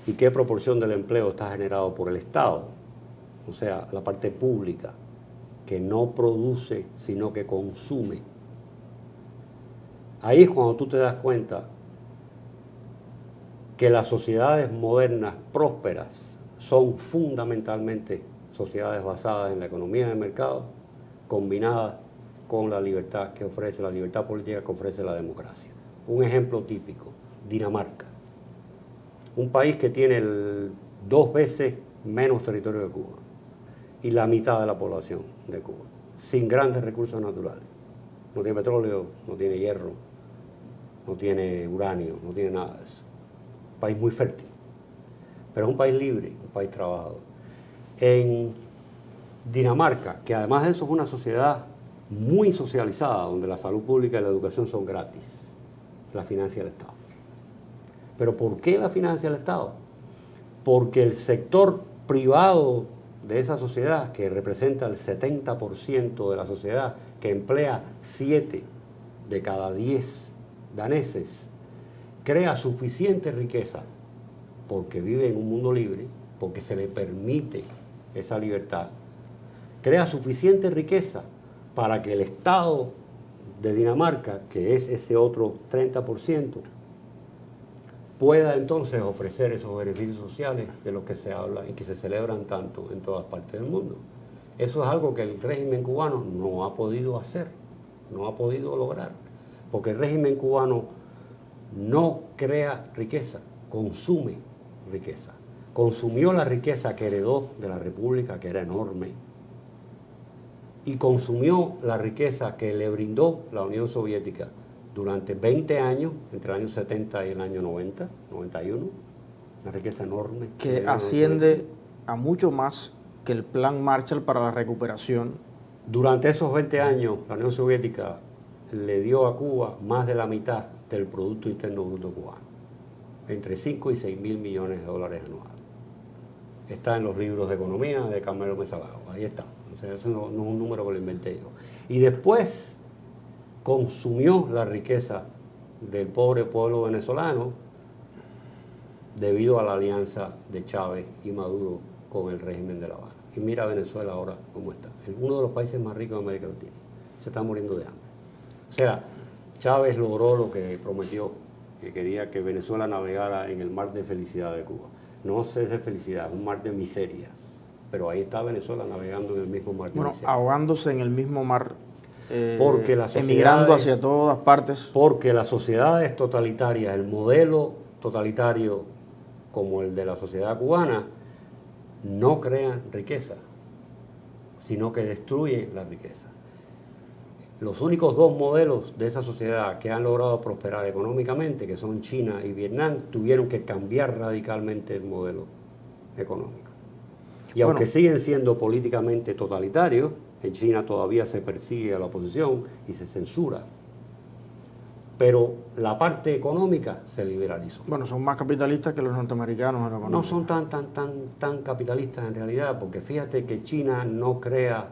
y qué proporción del empleo está generado por el Estado, o sea, la parte pública, que no produce, sino que consume. Ahí es cuando tú te das cuenta que las sociedades modernas prósperas son fundamentalmente sociedades basadas en la economía de mercado, combinadas con la libertad que ofrece, la libertad política que ofrece la democracia. Un ejemplo típico, Dinamarca. Un país que tiene 2 veces menos territorio que Cuba y la mitad de la población de Cuba, sin grandes recursos naturales. No tiene petróleo, no tiene hierro, no tiene uranio, no tiene nada de eso. Un país muy fértil, pero es un país libre, un país trabajador. En Dinamarca, que además de eso es una sociedad muy socializada, donde la salud pública y la educación son gratis, la financia el Estado. ¿Pero por qué la financia el Estado? Porque el sector privado de esa sociedad, que representa el 70% de la sociedad, que emplea 7 de cada 10 daneses, crea suficiente riqueza porque vive en un mundo libre, porque se le permite esa libertad, crea suficiente riqueza para que el Estado de Dinamarca, que es ese otro 30%, pueda entonces ofrecer esos beneficios sociales de los que se habla y que se celebran tanto en todas partes del mundo. Eso es algo que el régimen cubano no ha podido hacer, no ha podido lograr, porque el régimen cubano no crea riqueza consume riqueza. Consumió la riqueza que heredó de la República, que era enorme, y consumió la riqueza que le brindó la Unión Soviética durante 20 años, entre el año 70 y el año 90, 91, una riqueza enorme. Que asciende a mucho más que el Plan Marshall para la recuperación. Durante esos 20 años, la Unión Soviética le dio a Cuba más de la mitad del Producto Interno Bruto cubano, entre 5 y 6 mil millones de dólares anuales. Está en los libros de economía de Carmelo Mesa Bajo, ahí está. O sea, eso no es un número que lo inventé yo. Y después consumió la riqueza del pobre pueblo venezolano debido a la alianza de Chávez y Maduro con el régimen de La Habana. Y mira Venezuela ahora cómo está. Es uno de los países más ricos de América Latina. Se está muriendo de hambre. O sea, Chávez logró lo que prometió, que quería que Venezuela navegara en el mar de felicidad de Cuba. No es de felicidad, es un mar de miseria. Pero ahí está Venezuela navegando en el mismo mar de miseria. Ahogándose en el mismo mar, porque las emigrando hacia todas partes. Porque las sociedades totalitarias, el modelo totalitario como el de la sociedad cubana, no crean riqueza, sino que destruyen la riqueza. Los únicos dos modelos de esa sociedad que han logrado prosperar económicamente, que son China y Vietnam, tuvieron que cambiar radicalmente el modelo económico. Y aunque siguen siendo políticamente totalitarios, en China todavía se persigue a la oposición y se censura. Pero la parte económica se liberalizó. Bueno, son más capitalistas que los norteamericanos en la economía. No son tan capitalistas en realidad, porque fíjate que China no crea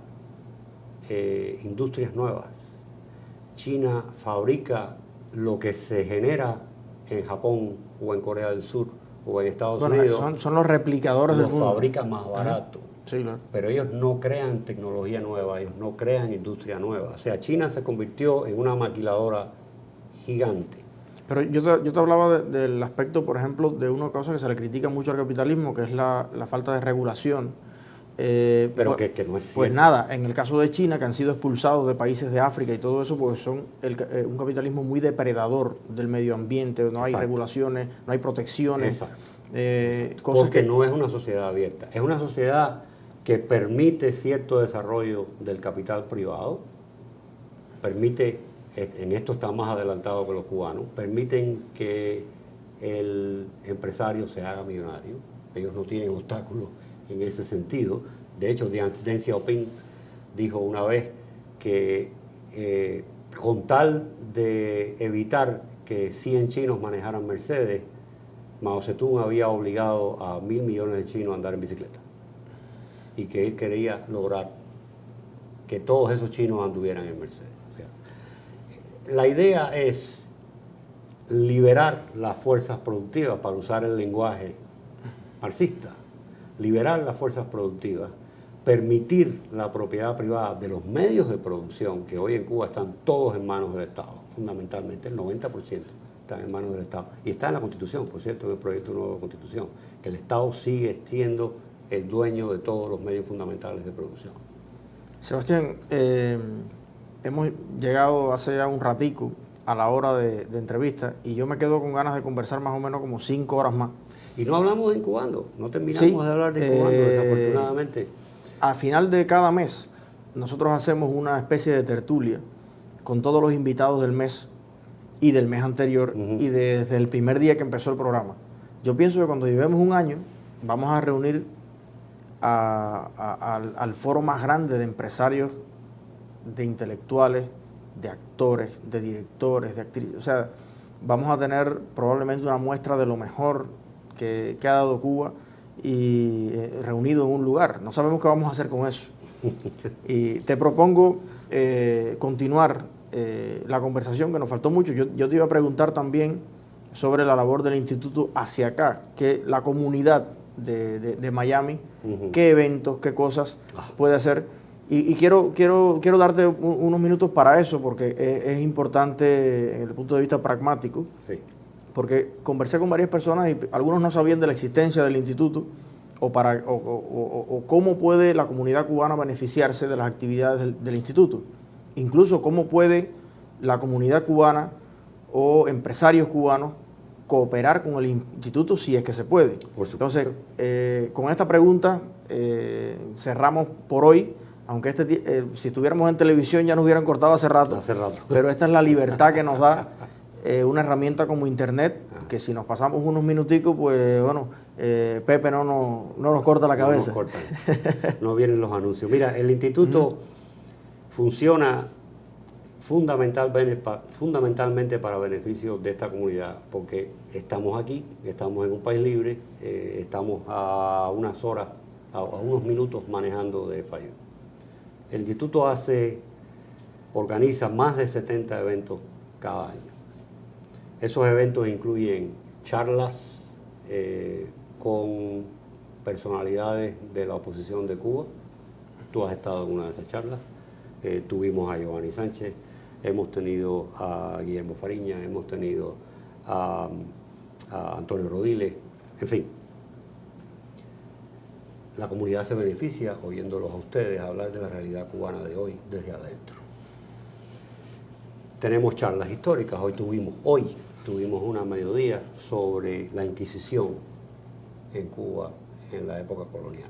industrias nuevas. China fabrica lo que se genera en Japón o en Corea del Sur o en Estados Unidos. Son los replicadores del mundo. Los fabrican más barato. Sí, claro. Pero ellos no crean tecnología nueva, ellos no crean industria nueva. O sea, China se convirtió en una maquiladora gigante. Pero yo te hablaba del aspecto, por ejemplo, de una cosa que se le critica mucho al capitalismo, que es la falta de regulación. Pero que no es cierto. Pues nada, en el caso de China, que han sido expulsados de países de África y todo eso, pues son un capitalismo muy depredador del medio ambiente, no hay regulaciones, no hay protecciones. Cosas porque no es una sociedad abierta, es una sociedad que permite cierto desarrollo del capital privado, permite, en esto está más adelantado que los cubanos, permiten que el empresario se haga millonario, ellos no tienen obstáculos en ese sentido. De hecho, Deng Xiaoping dijo una vez que con tal de evitar que 100 chinos manejaran Mercedes, Mao Zedong había obligado a 1.000 millones de chinos a andar en bicicleta y que él quería lograr que todos esos chinos anduvieran en Mercedes. O sea, la idea es liberar las fuerzas productivas, para usar el lenguaje marxista, liberar las fuerzas productivas, permitir la propiedad privada de los medios de producción, que hoy en Cuba están todos en manos del Estado, fundamentalmente el 90% están en manos del Estado. Y está en la Constitución, por cierto, en el proyecto de nueva Constitución, que el Estado sigue siendo el dueño de todos los medios fundamentales de producción. Sebastián, hemos llegado hace ya un ratico a la hora de entrevista y yo me quedo con ganas de conversar más o menos como 5 horas más. Y no hablamos de incubando, no terminamos de hablar de incubando, desafortunadamente. A final de cada mes, nosotros hacemos una especie de tertulia con todos los invitados del mes y del mes anterior y desde el primer día que empezó el programa. Yo pienso que cuando llevemos un año, vamos a reunir al foro más grande de empresarios, de intelectuales, de actores, de directores, de actrices. O sea, vamos a tener probablemente una muestra de lo mejor que ha dado Cuba y reunido en un lugar. No sabemos qué vamos a hacer con eso. Y te propongo continuar la conversación, que nos faltó mucho. Yo te iba a preguntar también sobre la labor del instituto hacia acá, que la comunidad de Miami, qué eventos, qué cosas puede hacer. Y quiero darte unos minutos para eso, porque es importante desde el punto de vista pragmático. Sí. Porque conversé con varias personas y algunos no sabían de la existencia del instituto o cómo puede la comunidad cubana beneficiarse de las actividades del instituto. Incluso cómo puede la comunidad cubana o empresarios cubanos cooperar con el instituto si es que se puede. Por supuesto. Entonces, con esta pregunta cerramos por hoy, aunque si estuviéramos en televisión ya nos hubieran cortado hace rato. Pero esta es la libertad que nos da una herramienta como Internet, que si nos pasamos unos minuticos, pues bueno, Pepe no nos corta la cabeza. No nos cortan, no vienen los anuncios. Mira, el instituto funciona fundamentalmente para beneficio de esta comunidad, porque estamos aquí, estamos en un país libre, estamos a unas horas, a unos minutos manejando de FIU. El instituto organiza más de 70 eventos cada año. Esos eventos incluyen charlas con personalidades de la oposición de Cuba. Tú has estado en una de esas charlas. Tuvimos a Giovanni Sánchez, hemos tenido a Guillermo Fariña, hemos tenido a Antonio Rodiles, en fin. La comunidad se beneficia oyéndolos a ustedes hablar de la realidad cubana de hoy desde adentro. Tenemos charlas históricas, hoy tuvimos una a mediodía sobre la Inquisición en Cuba en la época colonial.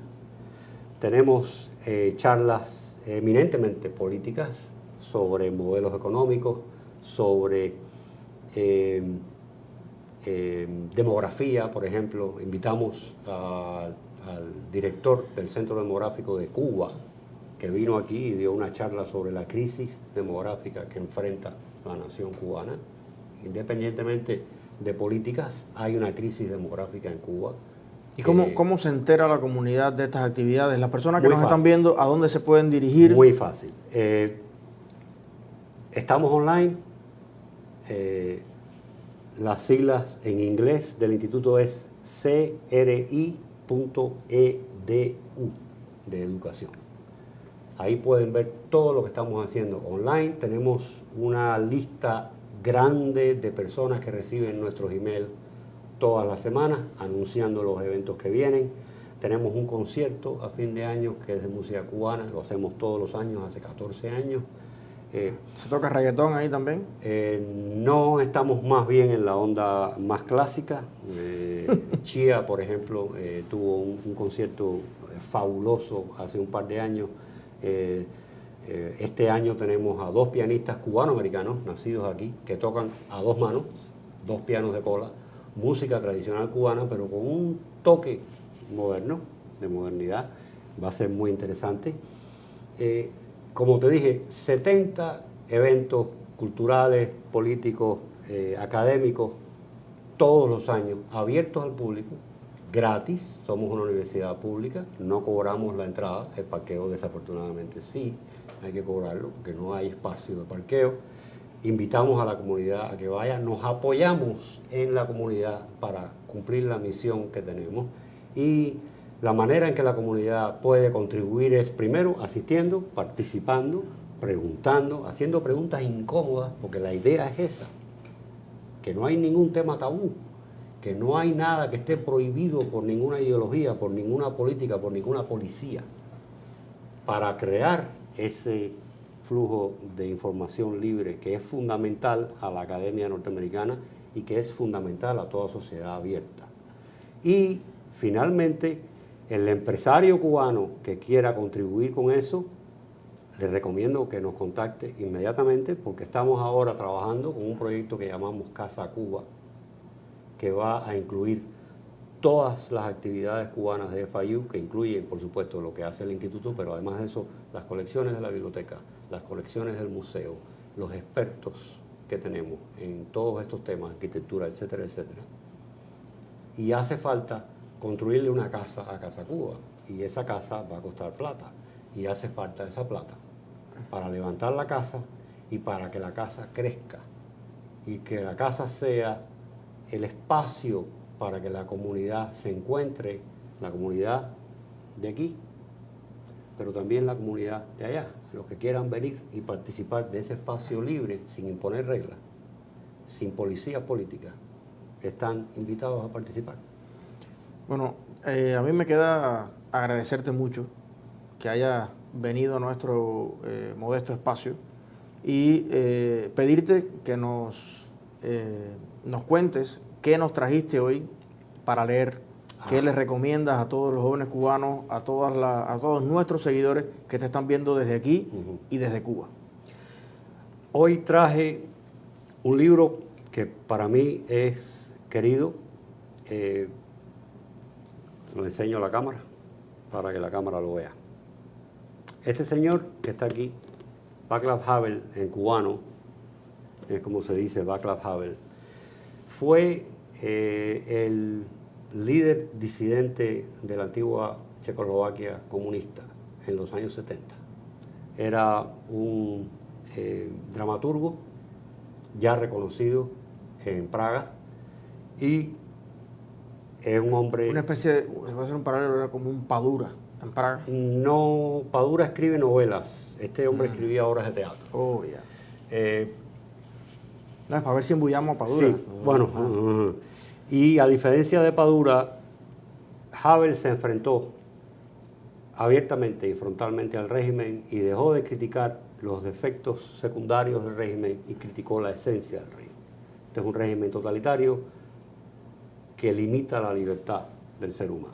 Tenemos charlas eminentemente políticas sobre modelos económicos, sobre demografía, por ejemplo. Invitamos al director del Centro Demográfico de Cuba, que vino aquí y dio una charla sobre la crisis demográfica que enfrenta la nación cubana. Independientemente de políticas, hay una crisis demográfica en Cuba. ¿Y cómo se entera la comunidad de estas actividades? Las personas que nos fácil. Están viendo, ¿a dónde se pueden dirigir? Muy fácil. Estamos online. Las siglas en inglés del instituto es CRI.edu, de educación. Ahí pueden ver todo lo que estamos haciendo online. Tenemos una lista grande de personas que reciben nuestros emails todas las semanas anunciando los eventos que vienen. Tenemos un concierto a fin de año que es de música cubana, lo hacemos todos los años, hace 14 años. ¿Se toca reggaetón ahí también? No, estamos más bien en la onda más clásica. Chía, por ejemplo, tuvo un concierto fabuloso hace un par de años. Este año tenemos a 2 pianistas cubano-americanos nacidos aquí que tocan a 2 manos, 2 pianos de cola, música tradicional cubana, pero con un toque moderno, de modernidad. Va a ser muy interesante. Como te dije, 70 eventos culturales, políticos, académicos, todos los años, abiertos al público, gratis. Somos una universidad pública, no cobramos la entrada, el parqueo desafortunadamente sí, hay que cobrarlo, porque no hay espacio de parqueo. Invitamos a la comunidad a que vaya, nos apoyamos en la comunidad para cumplir la misión que tenemos, y la manera en que la comunidad puede contribuir es primero asistiendo, participando, preguntando, haciendo preguntas incómodas, porque la idea es esa, que no hay ningún tema tabú, que no hay nada que esté prohibido por ninguna ideología, por ninguna política, por ninguna policía, para crear ese flujo de información libre que es fundamental a la academia norteamericana y que es fundamental a toda sociedad abierta. Y finalmente, el empresario cubano que quiera contribuir con eso, les recomiendo que nos contacte inmediatamente, porque estamos ahora trabajando con un proyecto que llamamos Casa Cuba, que va a incluir todas las actividades cubanas de FIU, que incluyen, por supuesto, lo que hace el instituto, pero además de eso, las colecciones de la biblioteca, las colecciones del museo, los expertos que tenemos en todos estos temas, arquitectura, etcétera, etcétera. Y hace falta construirle una casa a Casa Cuba, y esa casa va a costar plata, y hace falta esa plata para levantar la casa y para que la casa crezca, y que la casa sea el espacio para que la comunidad se encuentre, la comunidad de aquí, pero también la comunidad de allá, los que quieran venir y participar de ese espacio libre, sin imponer reglas, sin policía política, están invitados a participar. Bueno, a mí me queda agradecerte mucho que hayas venido a nuestro modesto espacio y pedirte que nos cuentes ¿qué nos trajiste hoy para leer? ¿Qué les recomiendas a todos los jóvenes cubanos, a todos nuestros seguidores que te están viendo desde aquí y desde Cuba? Hoy traje un libro que para mí es querido. Lo enseño a la cámara para que la cámara lo vea. Este señor que está aquí, Václav Havel, en cubano, es como se dice Václav Havel, fue el líder disidente de la antigua Checoslovaquia comunista en los años 70. Era un dramaturgo ya reconocido en Praga y es un hombre... Una especie de, se va a hacer un paralelo, era como un Padura en Praga. No, Padura escribe novelas, este hombre escribía obras de teatro. Oh, ya. No, es para ver si embullamos a Padura. Sí, bueno, y a diferencia de Padura, Havel se enfrentó abiertamente y frontalmente al régimen y dejó de criticar los defectos secundarios del régimen y criticó la esencia del régimen. Este es un régimen totalitario que limita la libertad del ser humano.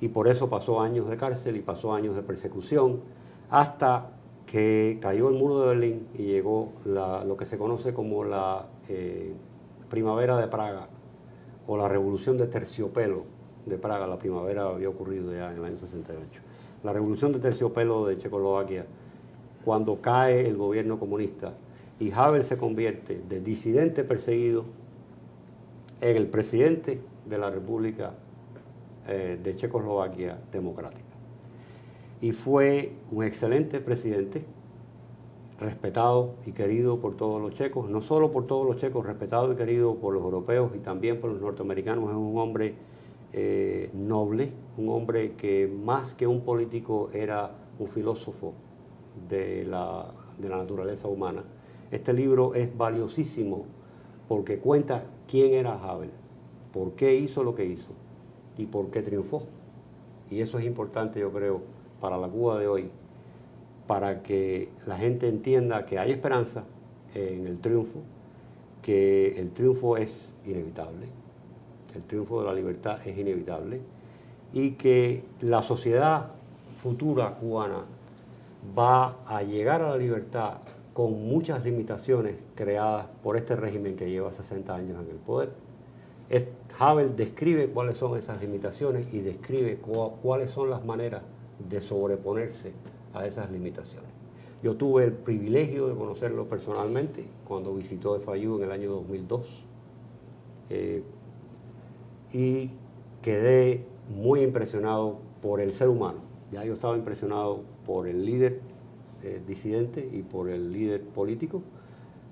Y por eso pasó años de cárcel y pasó años de persecución hasta que cayó el muro de Berlín y llegó lo que se conoce como la primavera de Praga o la revolución de terciopelo de Praga. La primavera había ocurrido ya en el año 68. La revolución de terciopelo de Checoslovaquia, cuando cae el gobierno comunista y Havel se convierte de disidente perseguido en el presidente de la República de Checoslovaquia Democrática. Y fue un excelente presidente, respetado y querido por todos los checos, no solo por todos los checos, respetado y querido por los europeos y también por los norteamericanos. Es un hombre noble, un hombre que más que un político era un filósofo de la naturaleza humana. Este libro es valiosísimo porque cuenta quién era Havel, por qué hizo lo que hizo y por qué triunfó. Y eso es importante, yo creo, para la Cuba de hoy, para que la gente entienda que hay esperanza en el triunfo, que el triunfo es inevitable, el triunfo de la libertad es inevitable y que la sociedad futura cubana va a llegar a la libertad con muchas limitaciones creadas por este régimen que lleva 60 años en el poder. Havel describe cuáles son esas limitaciones y describe cuáles son las maneras de sobreponerse a esas limitaciones. Yo tuve el privilegio de conocerlo personalmente cuando visitó FIU en el año 2002 y quedé muy impresionado por el ser humano. Ya yo estaba impresionado por el líder disidente y por el líder político.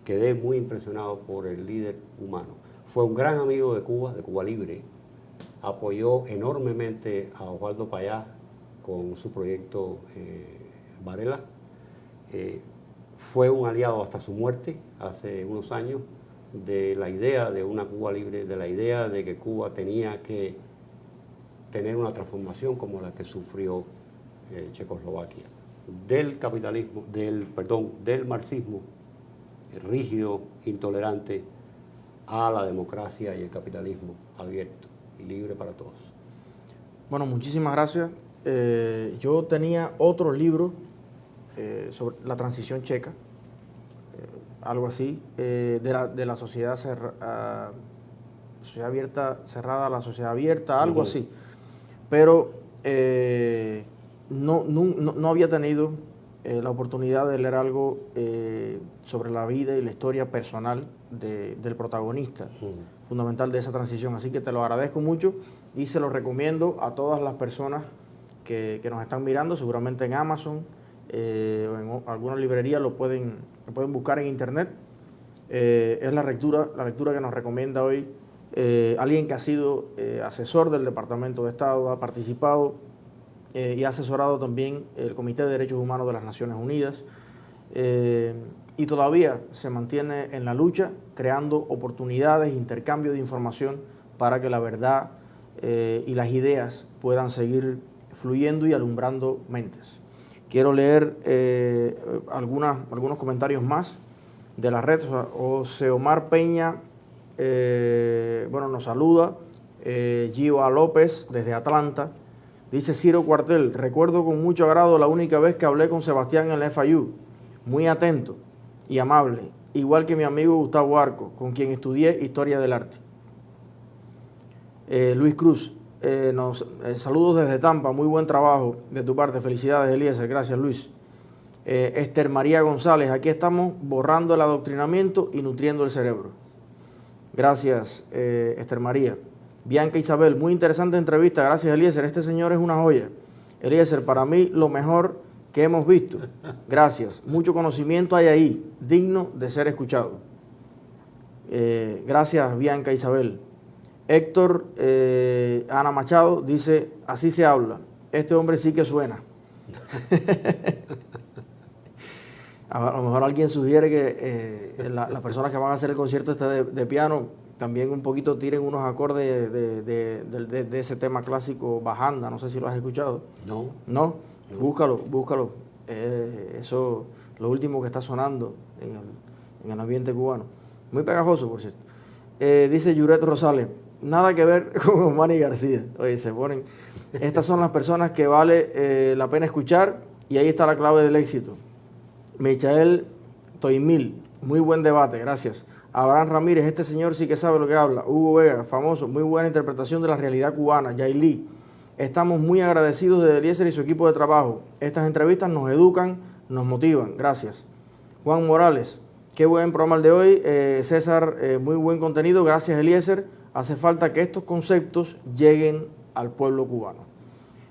Quedé muy impresionado por el líder humano. Fue un gran amigo de Cuba Libre. Apoyó enormemente a Osvaldo Payá con su proyecto Varela. Fue un aliado hasta su muerte hace unos años de la idea de una Cuba libre, de la idea de que Cuba tenía que tener una transformación como la que sufrió Checoslovaquia. Del capitalismo, del marxismo rígido, intolerante, a la democracia y el capitalismo abierto y libre para todos. Bueno, muchísimas gracias. Yo tenía otro libro sobre la transición checa, algo así, de la sociedad, sociedad abierta, cerrada, la sociedad abierta, algo así. Pero no había tenido la oportunidad de leer algo sobre la vida y la historia personal del protagonista fundamental de esa transición. Así que te lo agradezco mucho y se lo recomiendo a todas las personas que nos están mirando, seguramente en Amazon o en alguna librería lo pueden buscar en internet. Es la lectura que nos recomienda hoy alguien que ha sido asesor del Departamento de Estado, ha participado y ha asesorado también el Comité de Derechos Humanos de las Naciones Unidas y todavía se mantiene en la lucha creando oportunidades, intercambio de información para que la verdad y las ideas puedan seguir fluyendo y alumbrando mentes. Quiero leer algunos comentarios más de la red. Oseomar Peña bueno, nos saluda Gio A. López desde Atlanta. Dice Ciro Cuartel, recuerdo con mucho agrado la única vez que hablé con Sebastián en la FIU, muy atento y amable, igual que mi amigo Gustavo Arco, con quien estudié Historia del Arte. Luis Cruz, saludos desde Tampa, muy buen trabajo de tu parte, felicidades Eliezer, gracias Luis. Esther María González, aquí estamos borrando el adoctrinamiento y nutriendo el cerebro. Gracias Esther María. Bianca Isabel, muy interesante entrevista, gracias Eliezer, este señor es una joya. Eliezer, para mí lo mejor que hemos visto, gracias, mucho conocimiento hay ahí, digno de ser escuchado. Gracias Bianca Isabel. Héctor Ana Machado dice, así se habla, este hombre sí que suena. A lo mejor alguien sugiere que las personas que van a hacer el concierto de piano también un poquito tiren unos acordes de ese tema clásico Bajanda, no sé si lo has escuchado. No. ¿No? Búscalo. Eso, lo último que está sonando en el ambiente cubano. Muy pegajoso, por cierto. Dice Yuret Rosales, nada que ver con Manny García. Oye, se ponen... Estas son las personas que vale la pena escuchar y ahí está la clave del éxito. Michael Toimil, muy buen debate, gracias. Abraham Ramírez, este señor sí que sabe lo que habla. Hugo Vega, famoso, muy buena interpretación de la realidad cubana. Yailí, estamos muy agradecidos de Eliezer y su equipo de trabajo. Estas entrevistas nos educan, nos motivan, gracias. Juan Morales, qué buen programa el de hoy. César, muy buen contenido, gracias Eliezer. Hace falta que estos conceptos lleguen al pueblo cubano.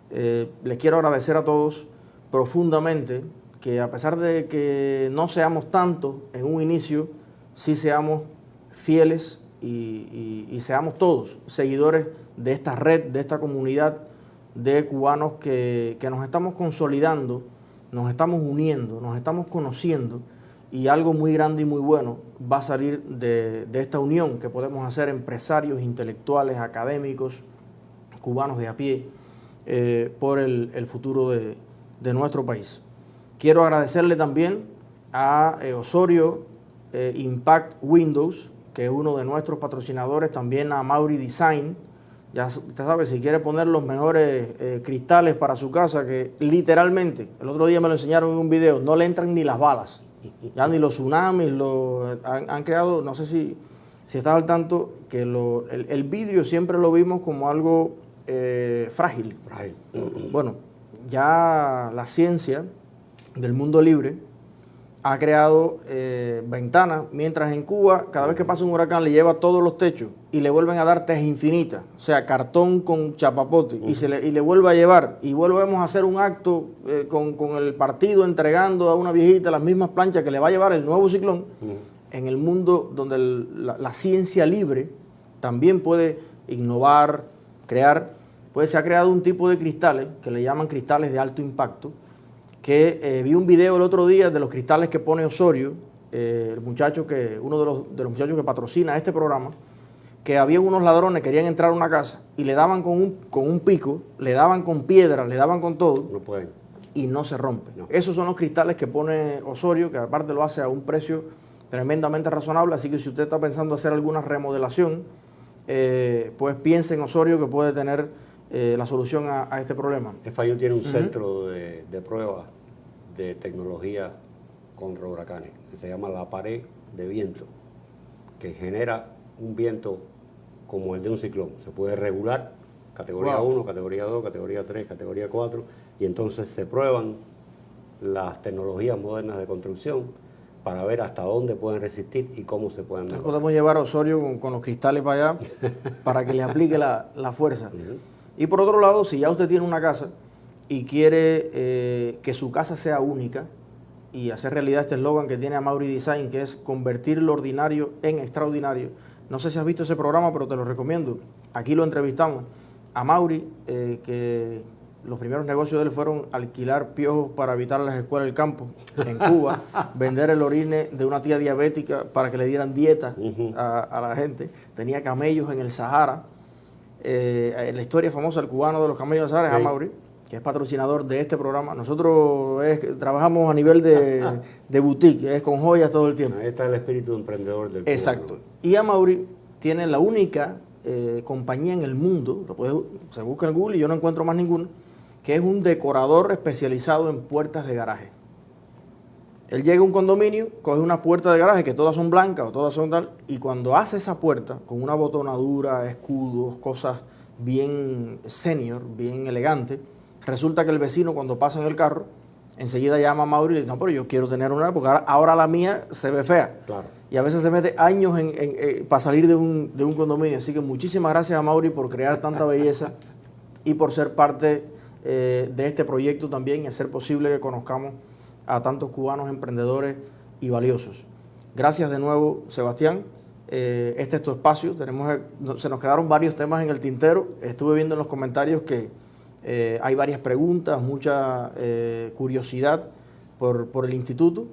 Les quiero agradecer a todos profundamente que a pesar de que no seamos tanto en un inicio, sí seamos fieles y seamos todos seguidores de esta red, de esta comunidad de cubanos que nos estamos consolidando, nos estamos uniendo, nos estamos conociendo y algo muy grande y muy bueno va a salir de esta unión que podemos hacer empresarios, intelectuales, académicos, cubanos de a pie, por el futuro de nuestro país. Quiero agradecerle también a Osorio Impact Windows, que es uno de nuestros patrocinadores, también a Mauri Design. Ya usted sabe, si quiere poner los mejores cristales para su casa, que literalmente, el otro día me lo enseñaron en un video, no le entran ni las balas, ya ni los tsunamis, han creado, no sé si estás al tanto, que el vidrio siempre lo vimos como algo frágil. Bueno, ya la ciencia del mundo libre ha creado ventanas, mientras en Cuba, cada vez que pasa un huracán, le lleva todos los techos y le vuelven a dar teja infinita, o sea, cartón con chapapote, y le vuelve a llevar, y volvemos a hacer un acto con el partido entregando a una viejita las mismas planchas que le va a llevar el nuevo ciclón. En el mundo donde la ciencia libre también puede innovar, crear, pues se ha creado un tipo de cristales que le llaman cristales de alto impacto, que vi un video el otro día de los cristales que pone Osorio, uno de los muchachos que patrocina este programa, que había unos ladrones que querían entrar a una casa y le daban con un pico, le daban con piedra, le daban con todo, No pueden. y no se rompe. No. Esos son los cristales que pone Osorio, que aparte lo hace a un precio tremendamente razonable, así que si usted está pensando hacer alguna remodelación, pues piense en Osorio, que puede tener la solución a este problema. FIU tiene un centro de pruebas de tecnología contra huracanes, que se llama la pared de viento, que genera un viento como el de un ciclón. Se puede regular, categoría 1, categoría 2, categoría 3, categoría 4, y entonces se prueban las tecnologías modernas de construcción para ver hasta dónde pueden resistir y cómo se pueden mejorar. Podemos llevar a Osorio con los cristales para allá para que le aplique la fuerza. Y por otro lado, si ya usted tiene una casa y quiere que su casa sea única y hacer realidad este eslogan que tiene Amaury Design, que es convertir lo ordinario en extraordinario. No sé si has visto ese programa, pero te lo recomiendo. Aquí lo entrevistamos. Amaury, que los primeros negocios de él fueron alquilar piojos para evitar las escuelas del campo en Cuba, vender el orine de una tía diabética para que le dieran dieta a la gente. Tenía camellos en el Sahara. La historia famosa del cubano de los camellos del Sahara es Amaury, que es patrocinador de este programa. Nosotros trabajamos a nivel de boutique, es con joyas todo el tiempo. Ahí está el espíritu emprendedor del cubano. Exacto. Y Amaury tiene la única compañía en el mundo, se busca en Google y yo no encuentro más ninguno, que es un decorador especializado en puertas de garaje. Él llega a un condominio, coge una puerta de garaje que todas son blancas o todas son tal, y cuando hace esa puerta con una botonadura, escudos, cosas bien senior, bien elegante, resulta que el vecino cuando pasa en el carro, enseguida llama a Mauri y le dice, no, pero yo quiero tener una, porque ahora la mía se ve fea. Claro. Y a veces se mete años para salir de un condominio. Así que muchísimas gracias a Mauri por crear tanta belleza y por ser parte de este proyecto también y hacer posible que conozcamos a tantos cubanos emprendedores y valiosos. Gracias de nuevo, Sebastián. Este es tu espacio. Se nos quedaron varios temas en el tintero. Estuve viendo en los comentarios que hay varias preguntas, mucha curiosidad por el instituto.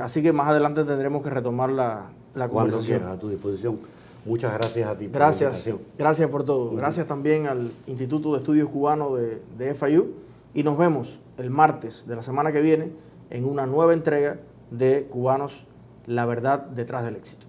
Así que más adelante tendremos que retomar la Cuando conversación. quieras, a tu disposición. Muchas gracias a ti por Gracias, la invitación. gracias por todo. Gracias también al Instituto de Estudios Cubanos de FIU y nos vemos el martes de la semana que viene en una nueva entrega de Cubanos, la verdad detrás del éxito.